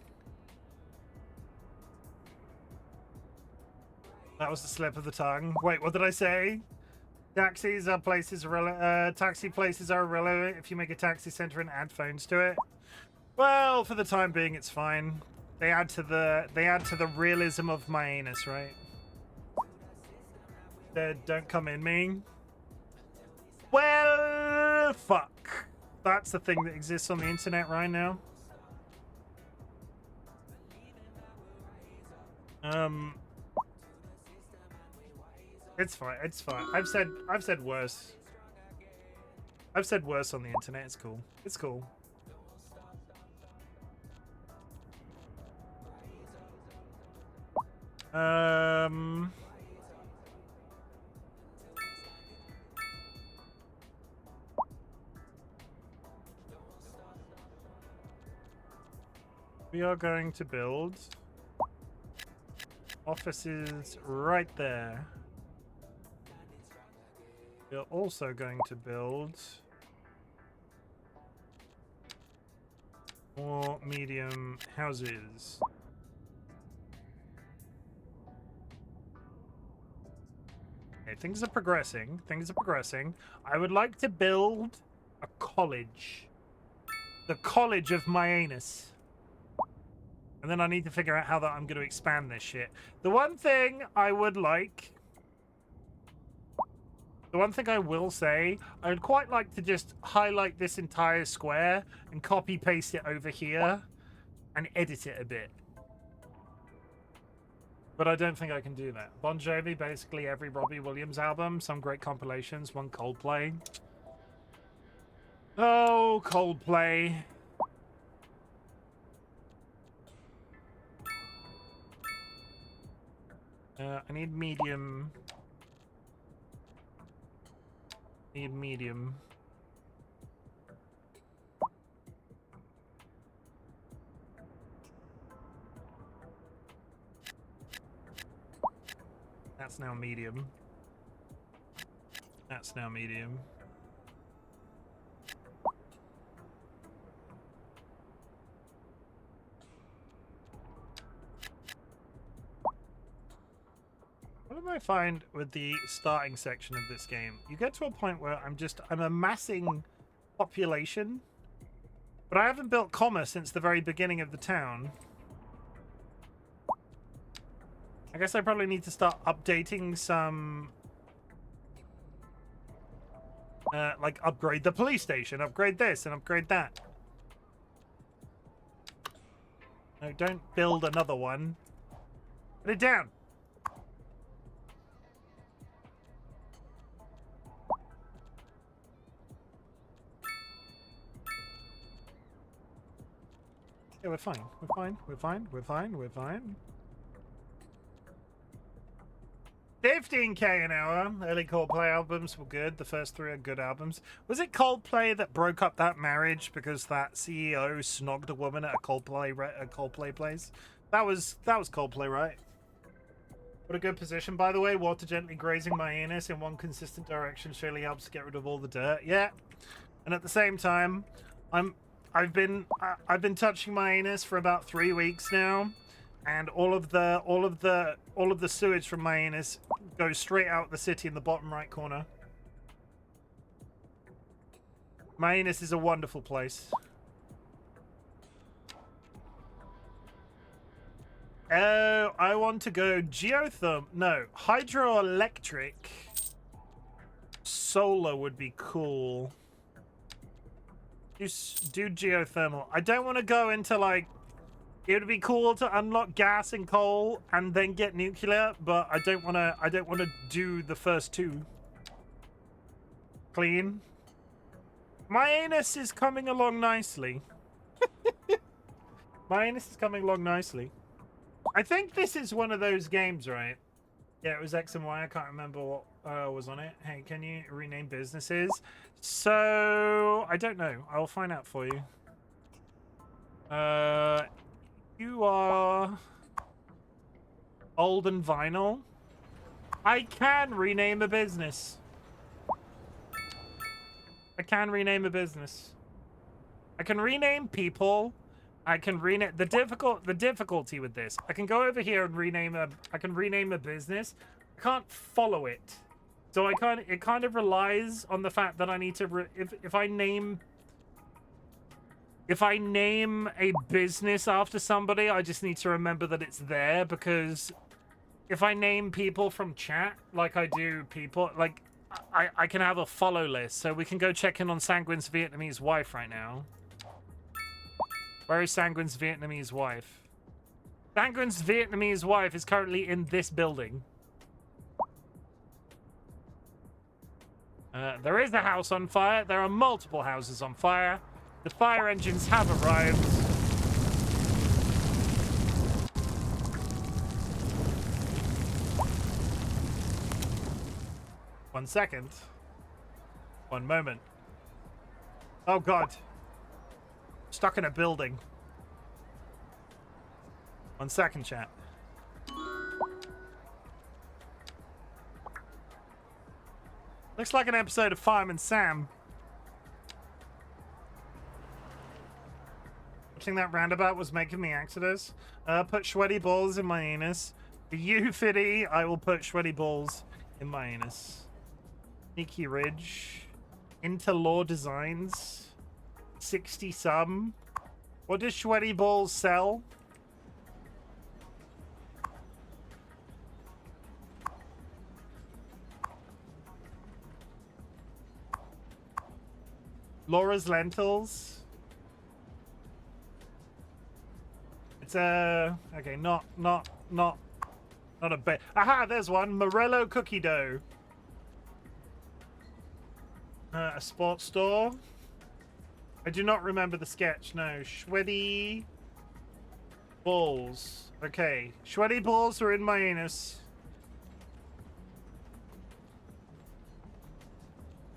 That was the slip of the tongue. Wait, what did I say? Taxis are places... taxi places are irrelevant if you make a taxi center and add phones to it. Well, for the time being, it's fine. They add to the realism of Myannus, right? Don't come in me. Well, fuck. That's the thing that exists on the internet right now. It's fine. It's fine. I've said worse. I've said worse on the internet. It's cool. It's cool. We are going to build offices right there. We're also going to build more medium houses. Okay, things are progressing. Things are progressing. I would like to build a college. The College of Myannus. And then I need to figure out how that I'm going to expand this shit. The one thing I would like... The one thing I will say, I would quite like to just highlight this entire square and copy-paste it over here and edit it a bit. But I don't think I can do that. Bon Jovi, basically every Robbie Williams album, some great compilations, one Coldplay. Oh, Coldplay. I need medium Need medium. That's now medium. That's now medium. What do I find with the starting section of this game? You get to a point where I'm amassing population, but I haven't built commerce since the very beginning of the town. I guess I probably need to start updating some, like upgrade the police station, upgrade this, and upgrade that. No, don't build another one. Put it down. Yeah, we're fine. We're fine. We're fine. We're fine. We're fine. 15k an hour. Early Coldplay albums were good. The first 3 are good albums. Was it Coldplay that broke up that marriage because that CEO snogged a woman at a Coldplay place? That was Coldplay, right? What a good position, by the way. Water gently grazing my anus in one consistent direction surely helps get rid of all the dirt. Yeah, and at the same time, I've been touching my anus for about 3 weeks now, and all of the sewage from my anus goes straight out the city in the bottom right corner. My anus is a wonderful place. Oh, I want to go hydroelectric. Solar would be cool. Do geothermal. I don't want to go into like. It would be cool to unlock gas and coal and then get nuclear, but I don't want to. I don't want to do the first 2. Clean. My anus is coming along nicely. My anus is coming along nicely. I think this is one of those games, right? Yeah, it was X and Y. I can't remember what was on it. Hey, can you rename businesses? So, I don't know. I'll find out for you. You are old and vinyl. I can rename a business. I can rename a business. I can rename people. I can rename the difficulty with this. I can go over here and rename a business. I can't follow it. So it kind of relies on the fact that I need to if I name a business after somebody, I just need to remember that it's there, because if I name people from chat like I do people, like I can have a follow list. So we can go check in on Sanguine's Vietnamese wife right now. Where is Sanguine's Vietnamese wife? Sanguine's Vietnamese wife is currently in this building. There is a house on fire. There are multiple houses on fire. The fire engines have arrived. One second. One moment. Oh God. Stuck in a building. 1 second, chat. Looks like an episode of Fireman Sam. Watching that roundabout was making me exodus. Put sweaty balls in my anus. For you, Fiddy, I will put sweaty balls in my anus. Sneaky Ridge. Interlaw Designs. 60 some. What does sweaty balls sell? Laura's Lentils. It's okay, not a bit. Aha, there's one. Morello cookie dough. A sports store. I do not remember the sketch. No, sweaty balls. Okay, sweaty balls are in my anus.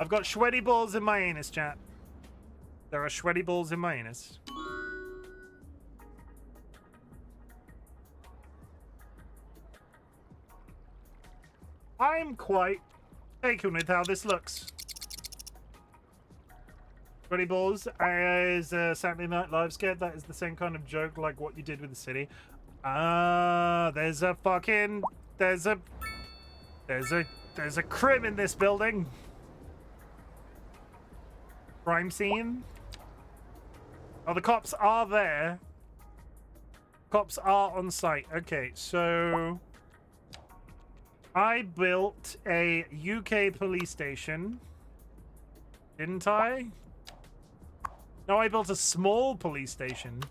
I've got sweaty balls in my anus, chat. There are sweaty balls in my anus. I'm quite taken with how this looks. Sweaty balls is a Saturday Night Live skit. That is the same kind of joke like what you did with the city. There's a fucking... There's a crib in this building. Crime scene. Oh, the cops are there. Cops are on site. Okay, so I built a UK police station, didn't I? No, I built a small police station.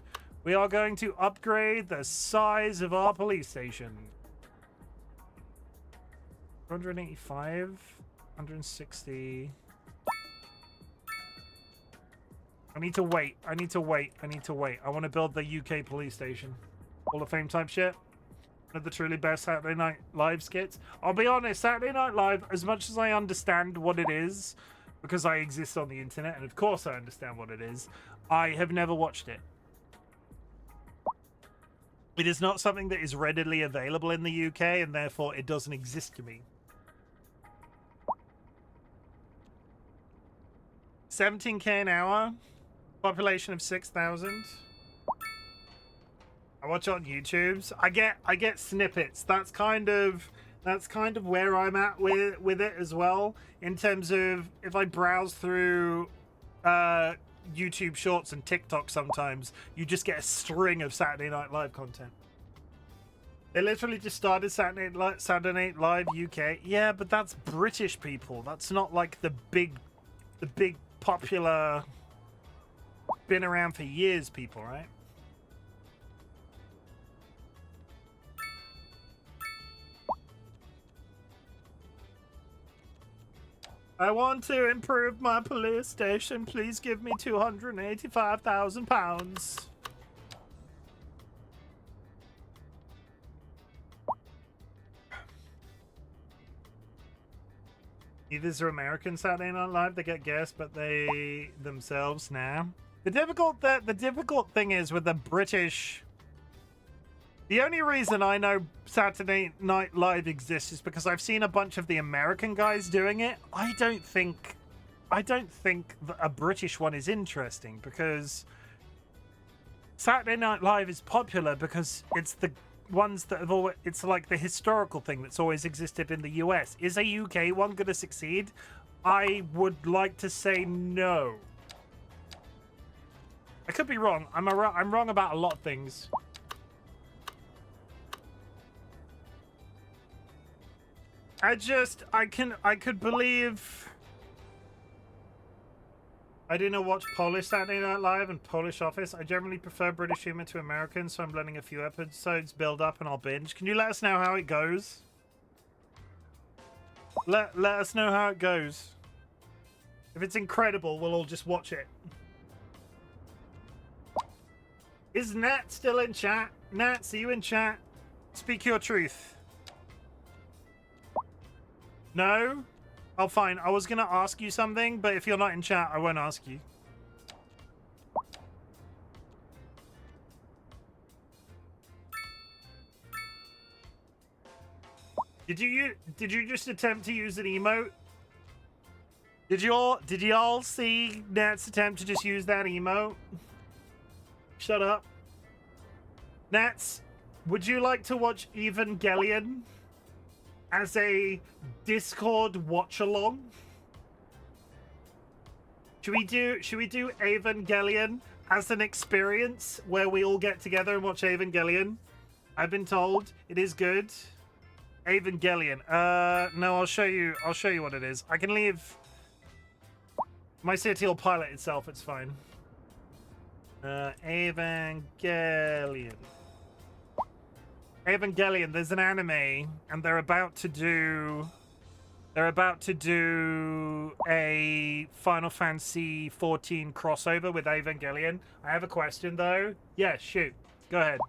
We are going to upgrade the size of our police station. 285, 160. I need to wait. I need to wait. I want to build the UK police station. Hall of Fame type shit. One of the truly best Saturday Night Live skits. I'll be honest, Saturday Night Live, as much as I understand what it is, because I exist on the internet, and of course I understand what it is, I have never watched it. It is not something that is readily available in the UK, and therefore it doesn't exist to me. 17k an hour. Population of 6,000. I watch it on YouTube's. I get snippets. That's kind of where I'm at with it as well. In terms of if I browse through YouTube Shorts and TikTok, sometimes you just get a string of Saturday Night Live content. They literally just started Saturday Night Live UK. Yeah, but that's British people. That's not like the big popular, been around for years people, right? I want to improve my police station. Please give me £285,000. These are American Saturday Night Live. They get guests, but they themselves now. The difficult thing is with the British. The only reason I know Saturday Night Live exists is because I've seen a bunch of the American guys doing it. I don't think that a British one is interesting, because Saturday Night Live is popular because it's the ones that have always, it's like the historical thing that's always existed in the US. Is a UK one going to succeed? I would like to say no. I could be wrong. I'm wrong about a lot of things. I could believe. I do not watch Polish Saturday Night Live and Polish Office. I generally prefer British humor to American, so I'm letting a few episodes build up and I'll binge. Can you let us know how it goes? Let us know how it goes. If it's incredible, we'll all just watch it. Is Nat still in chat? Nat, see you in chat. Speak your truth. No? Oh, fine. I was going to ask you something, but if you're not in chat, I won't ask you. Did you just attempt to use an emote? Did y'all see Nat's attempt to just use that emote? Shut up. Nats, would you like to watch Evangelion as a Discord watch along? Should we do Evangelion as an experience where we all get together and watch Evangelion? I've been told it is good. Evangelion. No, I'll show you what it is. I can leave. My city will pilot itself, it's fine. Evangelion. Evangelion, there's an anime, and they're about to do a Final Fantasy 14 crossover with Evangelion. I have a question though. Yeah, shoot. Go ahead.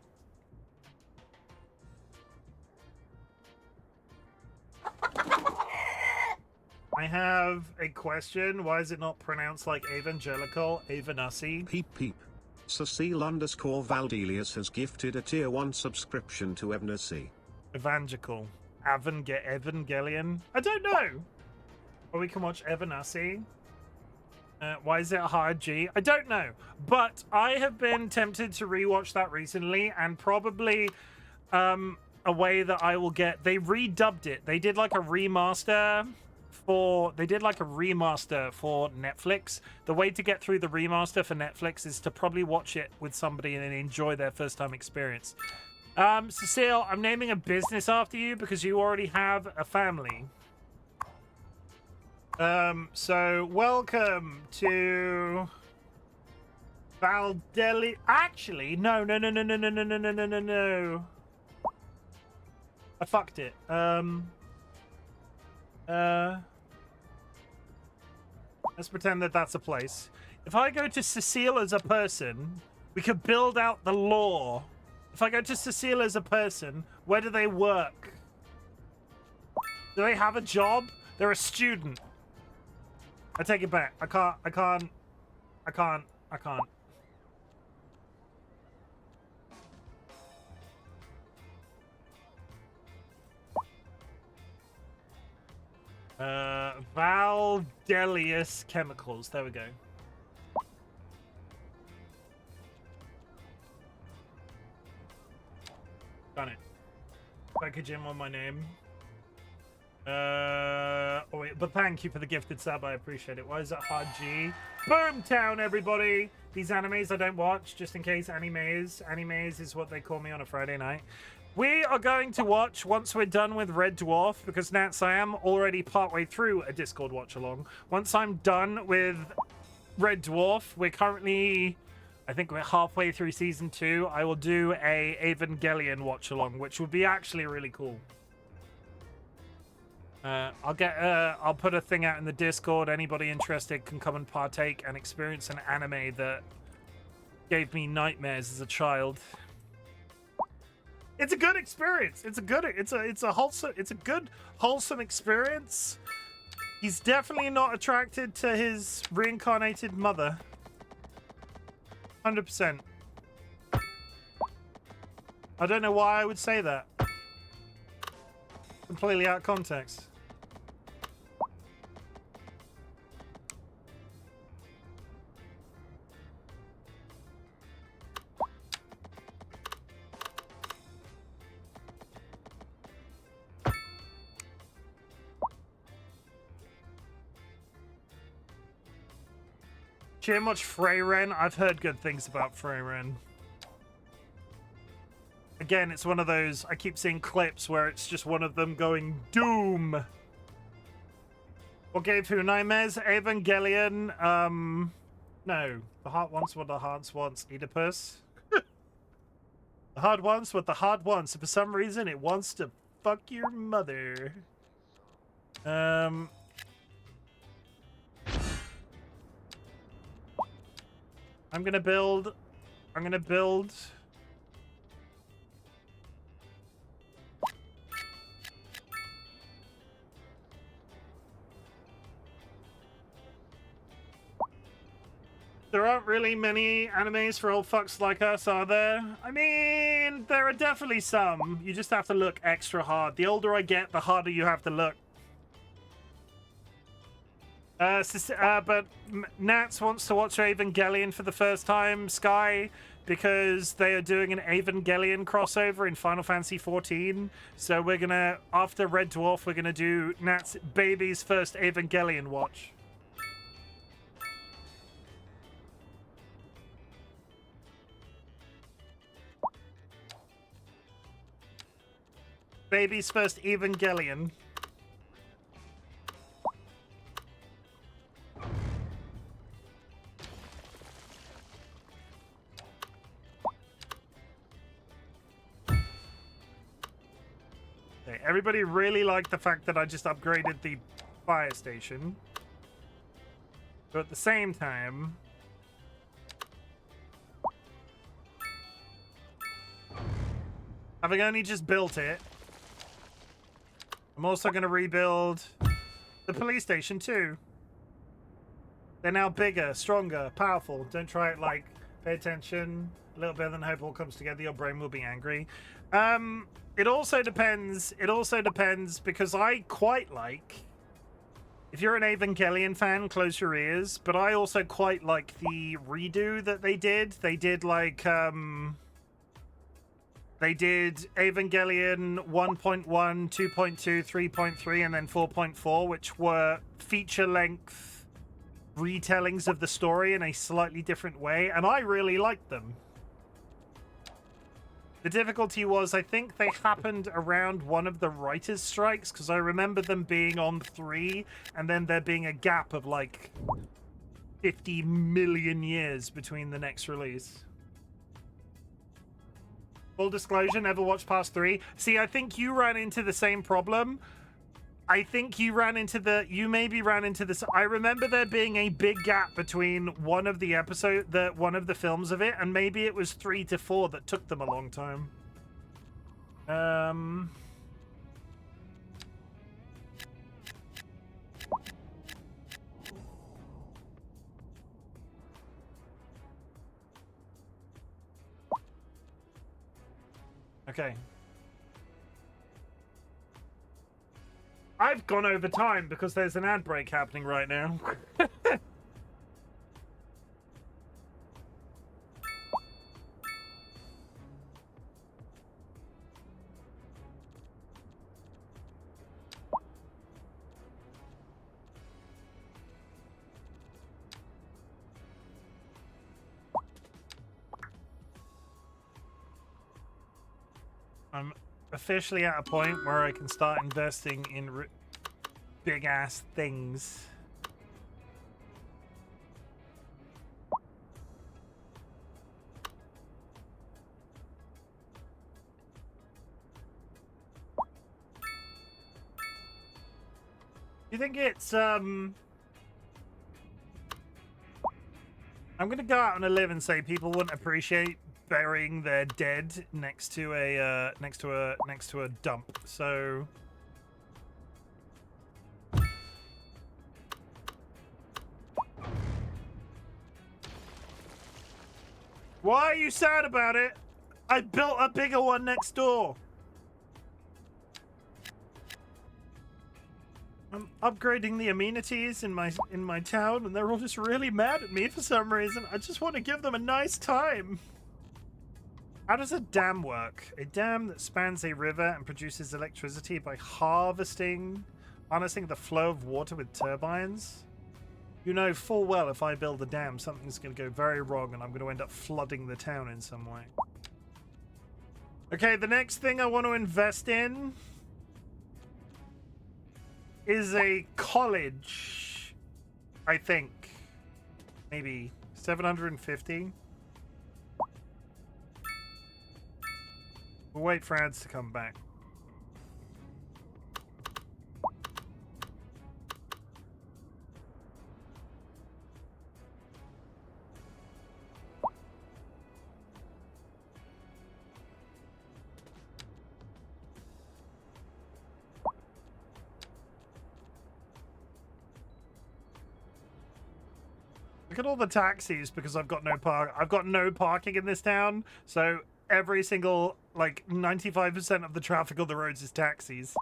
I have a question. Why is it not pronounced like evangelical, evanussi? Peep peep. Cecile_Valdelius has gifted a tier 1 subscription to MY-uh-nus. Evangelical. Evangelion? I don't know. Or we can watch Evanussi. Why is it a hard G? I don't know. But I have been tempted to rewatch that recently, and probably a way that I will get... They redubbed it. They did like a remaster for... They did like a remaster for Netflix. The way to get through the remaster for Netflix is to probably watch it with somebody and then enjoy their first time experience. Cecile, I'm naming a business after you because you already have a family. So welcome to Valdeli. Actually, no. I fucked it. Let's pretend that that's a place. If I go to Cecile as a person, we could build out the lore. If I go to Cecile as a person, where do they work? Do they have a job? They're a student. I take it back. I can't. Valdelius Chemicals. There we go. Done it. Packaging on my name. Oh wait, but thank you for the gifted sub, I appreciate it. Why is that hard G? Boomtown, everybody! These animes I don't watch, just in case animes. Animes is what they call me on a Friday night. We are going to watch, once we're done with Red Dwarf, because Nats, I am already partway through a Discord watch-along. Once I'm done with Red Dwarf, we're currently... I think we're halfway through Season 2. I will do a Evangelion watch-along, which would be actually really cool. I'll put a thing out in the Discord. Anybody interested can come and partake and experience an anime that gave me nightmares as a child. It's a good experience. It's a good wholesome experience. He's definitely not attracted to his reincarnated mother. 100%. I don't know why I would say that. Completely out of context. Chim, watch Freyren. I've heard good things about Freyren. Again, it's one of those, I keep seeing clips where it's just one of them going, Doom! What gave who nightmares? Evangelion, no. The heart wants what the heart wants. Oedipus. The heart wants what the heart wants. And for some reason, it wants to fuck your mother. I'm gonna build. There aren't really many animes for old fucks like us, are there? I mean, there are definitely some. You just have to look extra hard. The older I get, the harder you have to look. But Nats wants to watch Evangelion for the first time, Sky, because they are doing an Evangelion crossover in Final Fantasy XIV. So we're gonna, after Red Dwarf, we're gonna do Nats' baby's first Evangelion watch. Baby's first Evangelion. Everybody really liked the fact that I just upgraded the fire station. But at the same time... having only just built it, I'm also going to rebuild the the police station too. They're now bigger, stronger, powerful. Don't try it like, pay attention. A little bit, then hope all comes together. Your brain will be angry. It also depends. It also depends because I quite like. If you're an Evangelion fan, close your ears. But I also quite like the redo that they did. They did like they did Evangelion 1.1, 2.2, 3.3, and then 4.4, which were feature-length retellings of the story in a slightly different way, and I really liked them. The difficulty was, I think they happened around one of the writers' strikes, because I remember them being on 3, and then there being a gap of like 50 million years between the next release. Full disclosure, never watched past 3. See, I think you ran into the same problem. I think you ran into the... You maybe ran into this... I remember there being a big gap between one of the one of the films of it, and maybe it was 3 to 4 that took them a long time. Okay. I've gone over time because there's an ad break happening right now. I'm officially at a point where I can start investing in big ass things. You think it's I'm gonna go out on a limb and say people wouldn't appreciate burying their dead next to a dump. So why are you sad about it? I built a bigger one next door. I'm upgrading the amenities in my town, and they're all just really mad at me for some reason. I just want to give them a nice time. How does a dam work? A dam that spans a river and produces electricity by harnessing the flow of water with turbines? You know full well if I build a dam, something's going to go very wrong and I'm going to end up flooding the town in some way. Okay, the next thing I want to invest in is a college, I think. Maybe 750. We'll wait for ads to come back. Look at all the taxis because I've got no parking in this town, so every single, like, 95% of the traffic on the roads is taxis.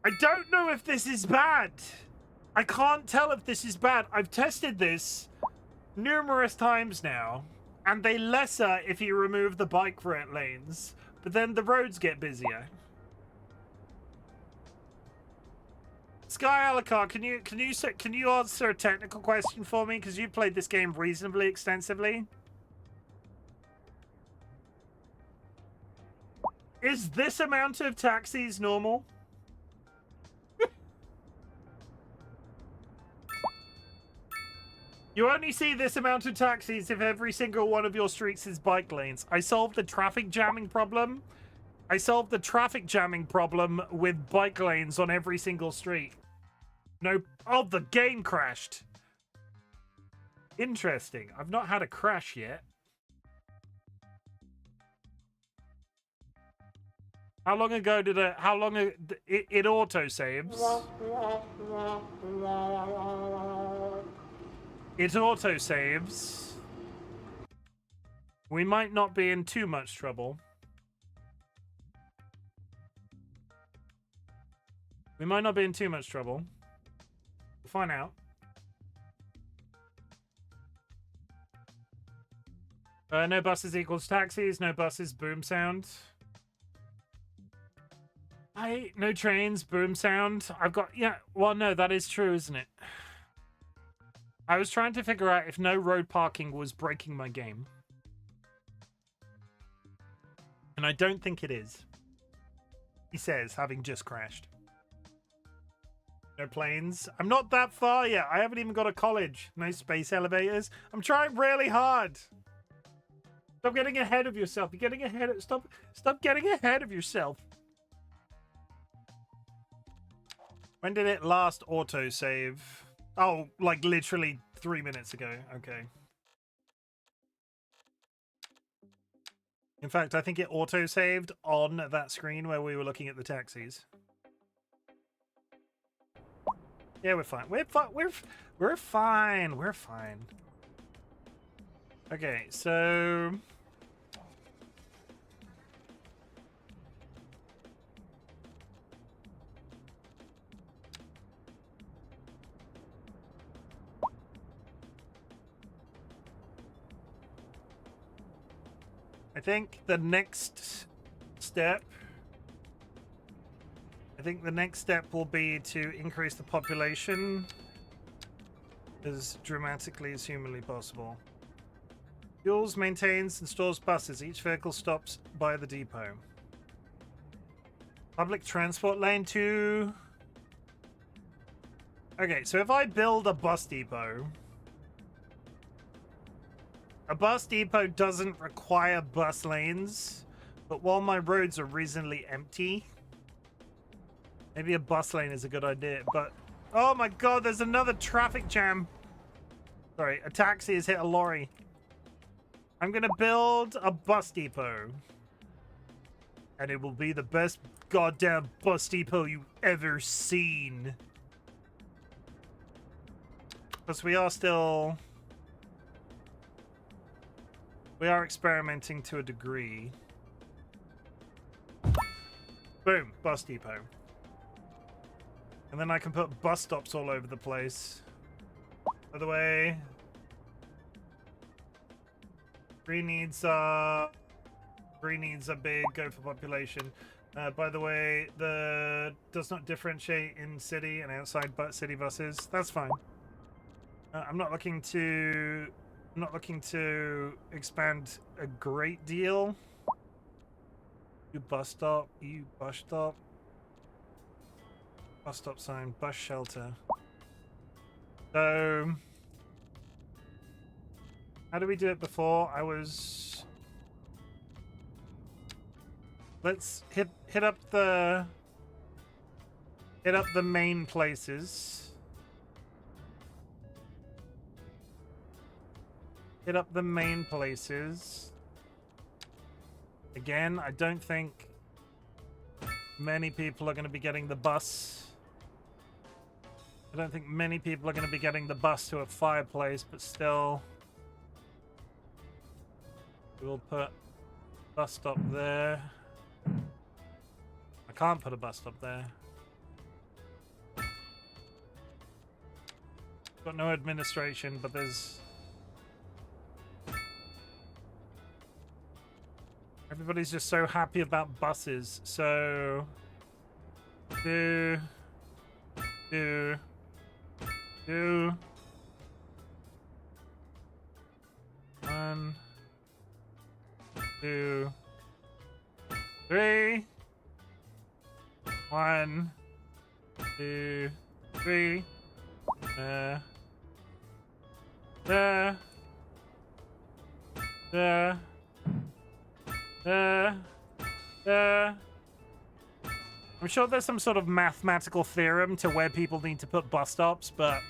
I don't know if this is bad. I can't tell if this is bad. I've tested this numerous times now, and they lesser if you remove the bike route lanes, but then the roads get busier. Sky Alucard, can you answer a technical question for me? Because you played this game reasonably extensively. Is this amount of taxis normal? You only see this amount of taxis if every single one of your streets is bike lanes. I solved the traffic jamming problem. I solved the traffic jamming problem with bike lanes on every single street. No. Oh, the game crashed. Interesting. I've not had a crash yet. How long ago did it? How long it auto saves? It auto saves. We might not be in too much trouble. We might not be in too much trouble. We'll find out. No buses equals taxis. No buses, boom sound. No trains, boom sound. I've got, yeah, well, no, that is true, isn't it? I was trying to figure out if no road parking was breaking my game. And I don't think it is. He says, having just crashed. No planes. I'm not that far yet. I haven't even got a college. No space elevators. I'm trying really hard. Stop getting ahead of yourself. You're getting ahead of... Stop getting ahead of yourself. When did it last autosave? Oh, like literally 3 minutes ago. Okay. In fact, I think it autosaved on that screen where we were looking at the taxis. Yeah, we're fine. We're fine. We're fine. Okay, so... I think the next step will be to increase the population as dramatically as humanly possible. Fuels, maintains, and stores buses. Each vehicle stops by the depot. Public transport lane 2. Okay, so if I build a bus depot... A bus depot doesn't require bus lanes, but while my roads are reasonably empty, maybe a bus lane is a good idea, but... Oh my god, there's another traffic jam! Sorry, a taxi has hit a lorry. I'm gonna build a bus depot. And it will be the best goddamn bus depot you've ever seen. Because we are still... We are experimenting to a degree. Boom, bus depot. And then I can put bus stops all over the place. By the way, green needs are big, go for population. By the way, does not differentiate in city and outside city buses. That's fine. I'm not looking to expand a great deal. You bus stop, bus stop sign, bus shelter. So how do we do it before? Let's hit up the main places. Hit up the main places. Again, I don't think many people are going to be getting the bus. I don't think many people are going to be getting the bus to a fireplace, but still. We'll put bus stop there. I can't put a bus stop there. Got no administration, but there's... Everybody's just so happy about buses, so... Do... 1, 2, 3. 1, 2, 3. I'm sure there's some sort of mathematical theorem to where people need to put bus stops, but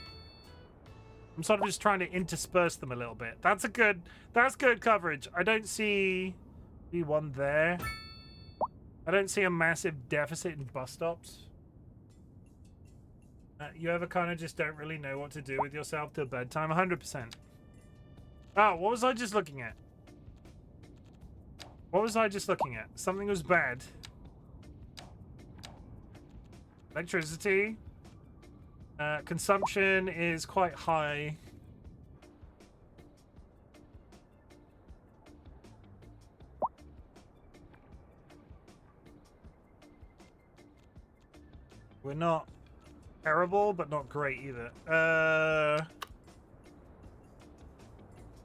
I'm sort of just trying to intersperse them a little bit. That's good coverage. I don't see one there. I don't see a massive deficit in bus stops. You ever kind of just don't really know what to do with yourself till bedtime? 100%. Oh, what was I just looking at? What was I just looking at? Something was bad. Electricity. Consumption is quite high. We're not terrible, but not great either.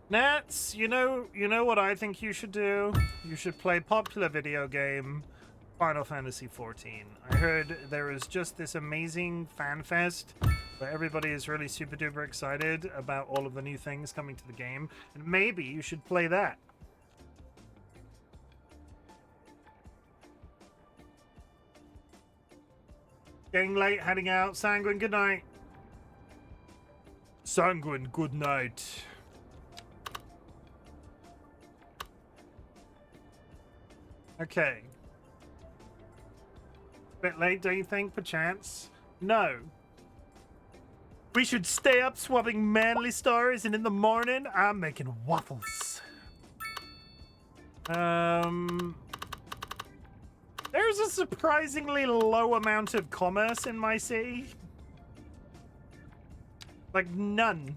Nats, you know what I think you should do? You should play popular video game Final Fantasy XIV. I heard there is just this amazing fan fest where everybody is really super duper excited about all of the new things coming to the game, and maybe you should play that. Getting late, heading out. Sanguine, good night. Sanguine, good night. Okay. Bit late, don't you think, perchance? No. We should stay up swapping manly stories, and in the morning, I'm making waffles. There's a surprisingly low amount of commerce in my city. Like, none.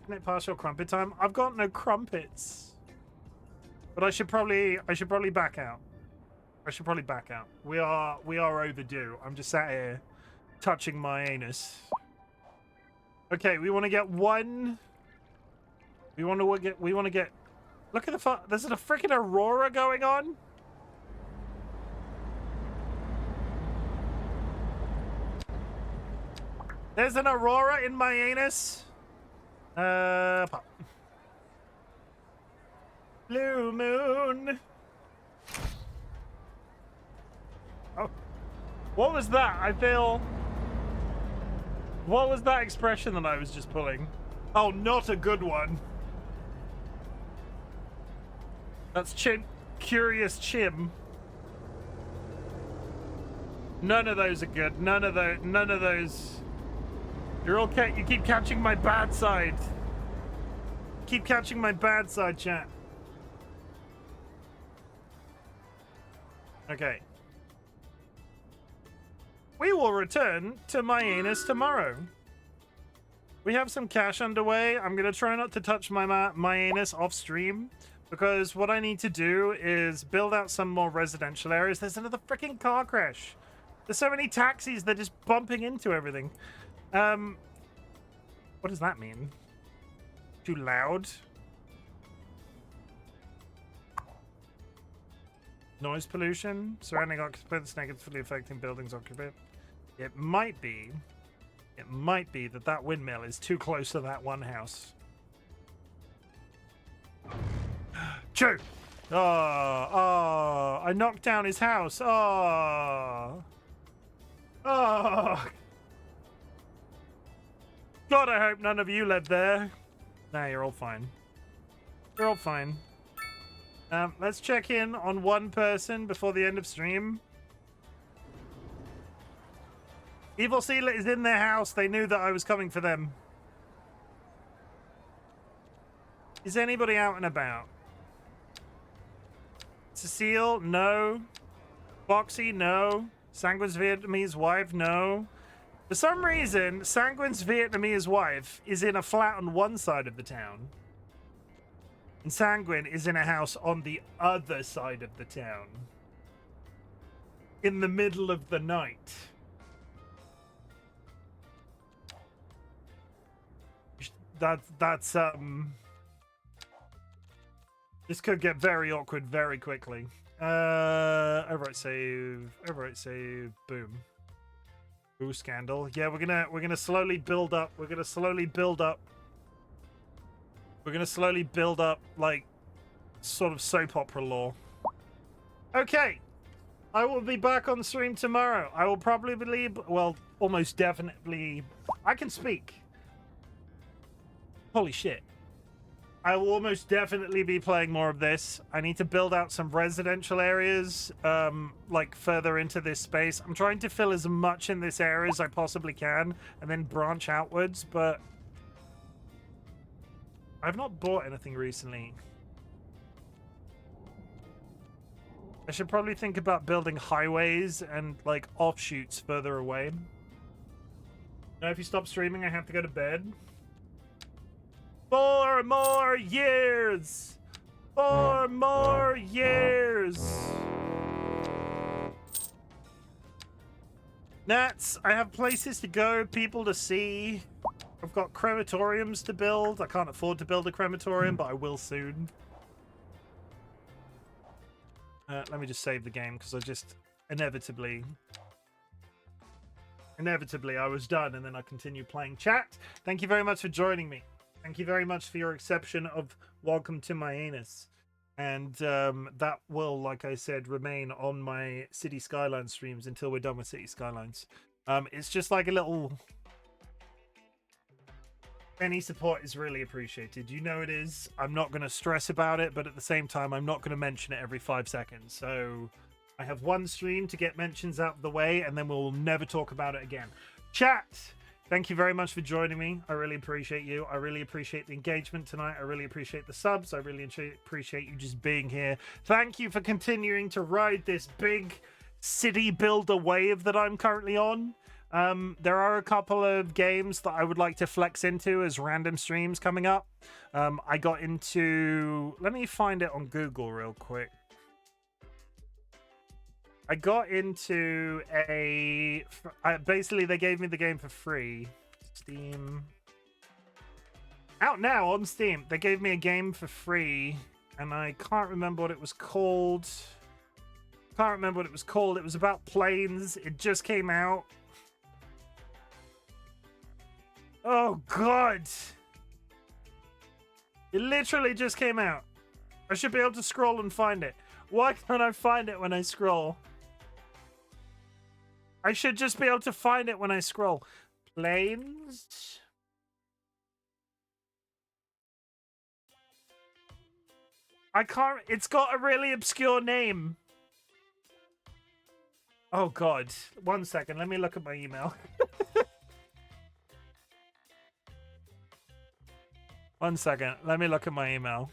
Isn't it partial crumpet time? I've got no crumpets. But I should probably back out. I should probably back out. We are overdue. I'm just sat here touching my anus. Okay, we want to get one. We want to get. Look at the there's a freaking aurora going on. There's an aurora in my anus. Pop. Blue moon. Oh, what was that? I feel. What was that expression that I was just pulling? Oh, not a good one. That's Chim. Curious Chim. None of those are good. None of those. You're okay. You keep catching my bad side. Keep catching my bad side, chat. Okay. We will return to Myannus tomorrow. We have some cash underway. I'm going to try not to touch my Myannus off stream, because what I need to do is build out some more residential areas. There's another freaking car crash. There's so many taxis, they're just bumping into everything. What does that mean? Too loud? Noise pollution? Surrounding occupants negatively affecting buildings occupant? It might be that windmill is too close to that one house. Chew! Oh, I knocked down his house. Oh. God, I hope none of you live there. Nah, you're all fine. You're all fine. Let's check in on one person before the end of stream. Evil Sealer is in their house. They knew that I was coming for them. Is anybody out and about? Cecile? No. Boxy? No. Sanguine's Vietnamese wife? No. For some reason, Sanguine's Vietnamese wife is in a flat on one side of the town. And Sanguine is in a house on the other side of the town. In the middle of the night. That's this could get very awkward very quickly. Overwrite save, boom. Ooh, scandal. Yeah, we're gonna slowly build up. We're gonna slowly build up, like, sort of soap opera lore. Okay. I will be back on stream tomorrow. I will probably, well, almost definitely, I can speak. Holy shit. I will almost definitely be playing more of this. I need to build out some residential areas, like further into this space. I'm trying to fill as much in this area as I possibly can, and then branch outwards, but I've not bought anything recently. I should probably think about building highways and, like, offshoots further away. Now, if you stop streaming, I have to go to bed. 4 more years! 4 more years! Nats, I have places to go, people to see. I've got crematoriums to build. I can't afford to build a crematorium, but I will soon. Let me just save the game, because I just inevitably I was done, and then I continued playing. Chat, thank you very much for joining me. Thank you very much for your exception of welcome to MY-uh-nus. And that will, like I said, remain on my City Skylines streams until we're done with City Skylines. It's just like a little... Any support is really appreciated. You know it is. I'm not going to stress about it, but at the same time, I'm not going to mention it every 5 seconds. So I have one stream to get mentions out of the way, and then we'll never talk about it again. Chat! Thank you very much for joining me. I really appreciate you. I really appreciate the engagement tonight. I really appreciate the subs. I really appreciate you just being here. Thank you for continuing to ride this big city builder wave that I'm currently on. There are a couple of games that I would like to flex into as random streams coming up. I got into... Let me find it on Google real quick. I got into a... basically, they gave me the game for free. Steam. Out now on Steam. They gave me a game for free, and I can't remember what it was called. Can't remember what it was called. It was about planes. It just came out. Oh, God. It literally just came out. I should be able to scroll and find it. Why can't I find it when I scroll? I should just be able to find it when I scroll. Planes? I can't... It's got a really obscure name. Oh, God. 1 second. Let me look at my email. 1 second. Let me look at my email.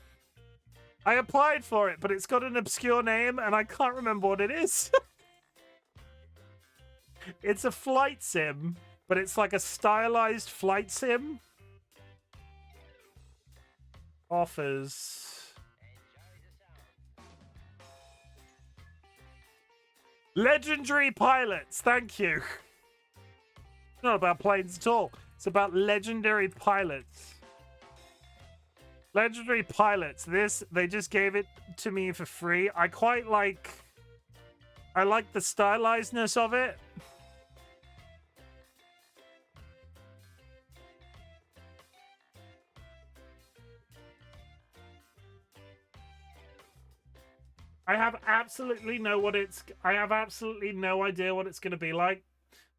I applied for it, but it's got an obscure name, and I can't remember what it is. It's a flight sim, but it's like a stylized flight sim. Offers. Legendary pilots. Thank you. It's not about planes at all. It's about legendary pilots. Legendary pilots. This, they just gave it to me for free. I quite like... I like the stylizedness of it. I have absolutely no idea what it's going to be like,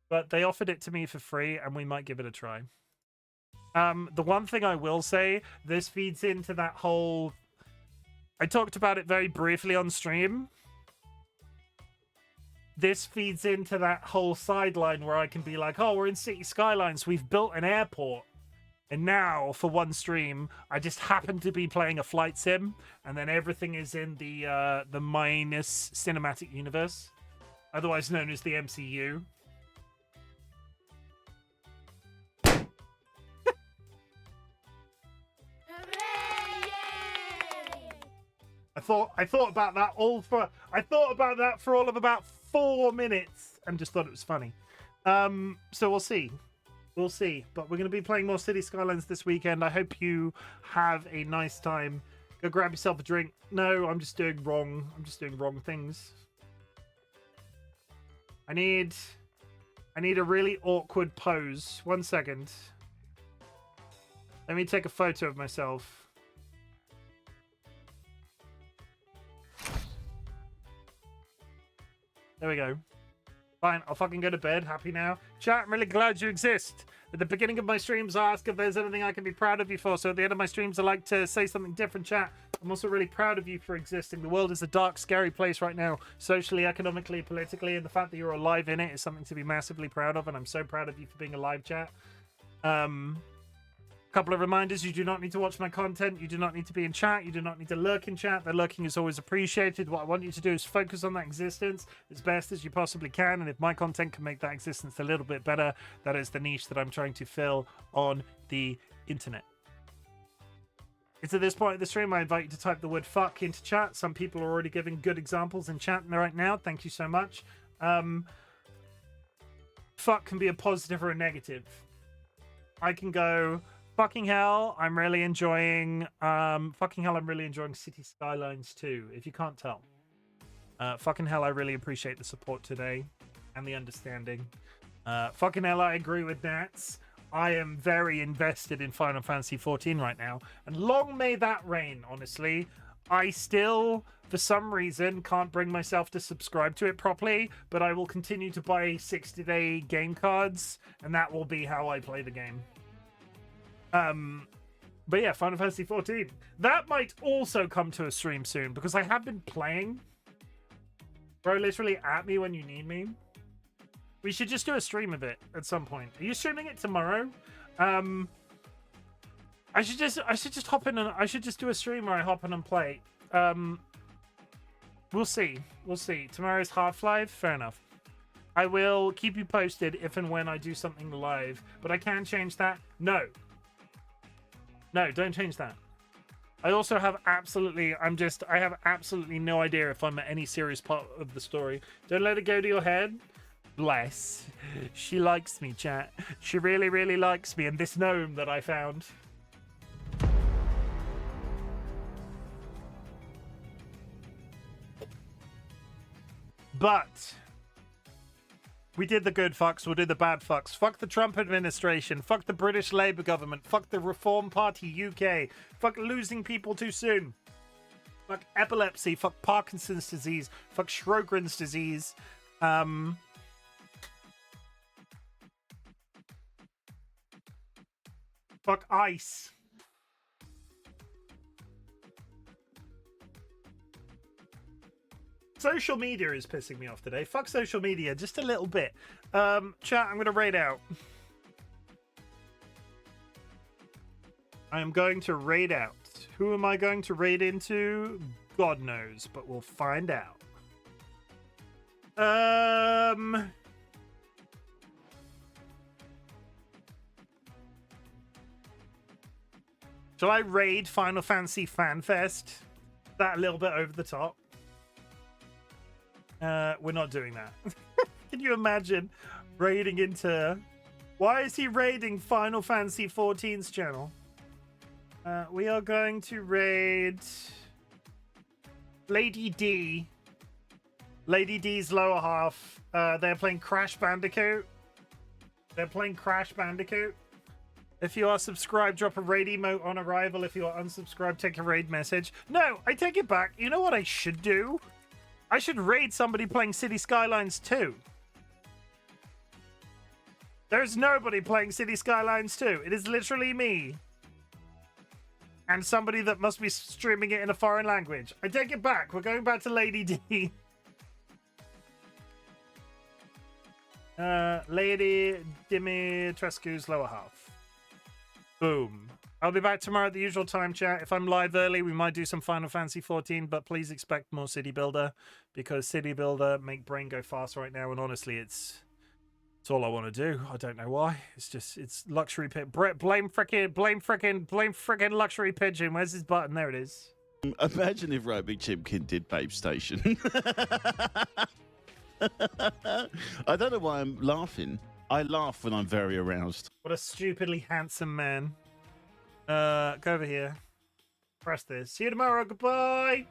but they offered it to me for free, and we might give it a try. The one thing I will say, this feeds into that whole... I talked about it very briefly on stream. This feeds into that whole sideline where I can be like, oh, we're in City Skylines, we've built an airport. And now, for one stream, I just happen to be playing a flight sim, and then everything is in the MY-uh-nus cinematic universe, otherwise known as the MCU. I thought about that for all of about 4 minutes, and just thought it was funny. So we'll see. We'll see, but we're going to be playing more City Skylines this weekend. I hope you have a nice time. Go grab yourself a drink. No, I'm just doing wrong. I'm just doing wrong things. I need a really awkward pose. 1 second. Let me take a photo of myself. There we go. Fine, I'll fucking go to bed. Happy now. Chat, I'm really glad you exist. At the beginning of my streams, I ask if there's anything I can be proud of you for. So at the end of my streams, I like to say something different, chat. I'm also really proud of you for existing. The world is a dark, scary place right now, socially, economically, politically, and the fact that you're alive in it is something to be massively proud of, and I'm so proud of you for being alive, chat. Couple of reminders: you do not need to watch my content, you do not need to be in chat, you do not need to lurk in chat. The lurking is always appreciated. What I want you to do is focus on that existence as best as you possibly can, and if my content can make that existence a little bit better, that is the niche that I'm trying to fill on the internet. It's at this point of the stream I invite you to type the word fuck into chat. Some people are already giving good examples in chat right now. Thank you so much. Fuck can be a positive or a negative. I can go, fucking hell, I'm really enjoying City Skylines 2, if you can't tell. Fucking hell, I really appreciate the support today and the understanding. Fucking hell, I agree with Nats. I am very invested in Final Fantasy XIV right now, and long may that reign, honestly. I still, for some reason, can't bring myself to subscribe to it properly, but I will continue to buy 60-day game cards, and that will be how I play the game. But yeah, Final Fantasy XIV. That might also come to a stream soon, because I have been playing. Bro, literally at me when you need me. We should just do a stream of it at some point. Are you streaming it tomorrow? I should just hop in and I should just do a stream where I hop in and play. We'll see. We'll see. Tomorrow's Half-Life. Fair enough. I will keep you posted if and when I do something live, but I can change that. No, don't change that. I also have I have absolutely no idea if I'm at any serious part of the story. Don't let it go to your head. Bless. She likes me, chat. She really, really likes me and this gnome that I found. But we did the good fucks, we'll do the bad fucks. Fuck the Trump administration. Fuck the British Labour government. Fuck the Reform Party UK. Fuck losing people too soon. Fuck epilepsy. Fuck Parkinson's disease. Fuck Sjogren's disease. Fuck ICE. Social media is pissing me off today. Fuck social media, just a little bit. Chat, I'm going to raid out. I am going to raid out. Who am I going to raid into? God knows, but we'll find out. Shall I raid Final Fantasy FanFest? That a little bit over the top. We're not doing that. Can you imagine raiding into... Why is he raiding Final Fantasy XIV's channel? We are going to raid Lady D. Lady D's lower half. They're playing Crash Bandicoot. If you are subscribed, drop a raid emote on arrival. If you are unsubscribed, take a raid message. No, I take it back. You know what I should do? I should raid somebody playing City Skylines 2. There's nobody playing City Skylines 2. It is literally me. And somebody that must be streaming it in a foreign language. I take it back. We're going back to Lady D. Lady Dimitrescu's lower half. Boom. I'll be back tomorrow at the usual time, chat. If I'm live early, we might do some Final Fantasy XIV, but please expect more City Builder, because City Builder make brain go fast right now, and honestly, it's all I want to do. I don't know why. It's luxury pit. Blame frickin' luxury pigeon. Where's his button? There it is. Imagine if RightBigChimken did Babe Station. I don't know why I'm laughing. I laugh when I'm very aroused. What a stupidly handsome man. Go over here. Press this. See you tomorrow. Goodbye.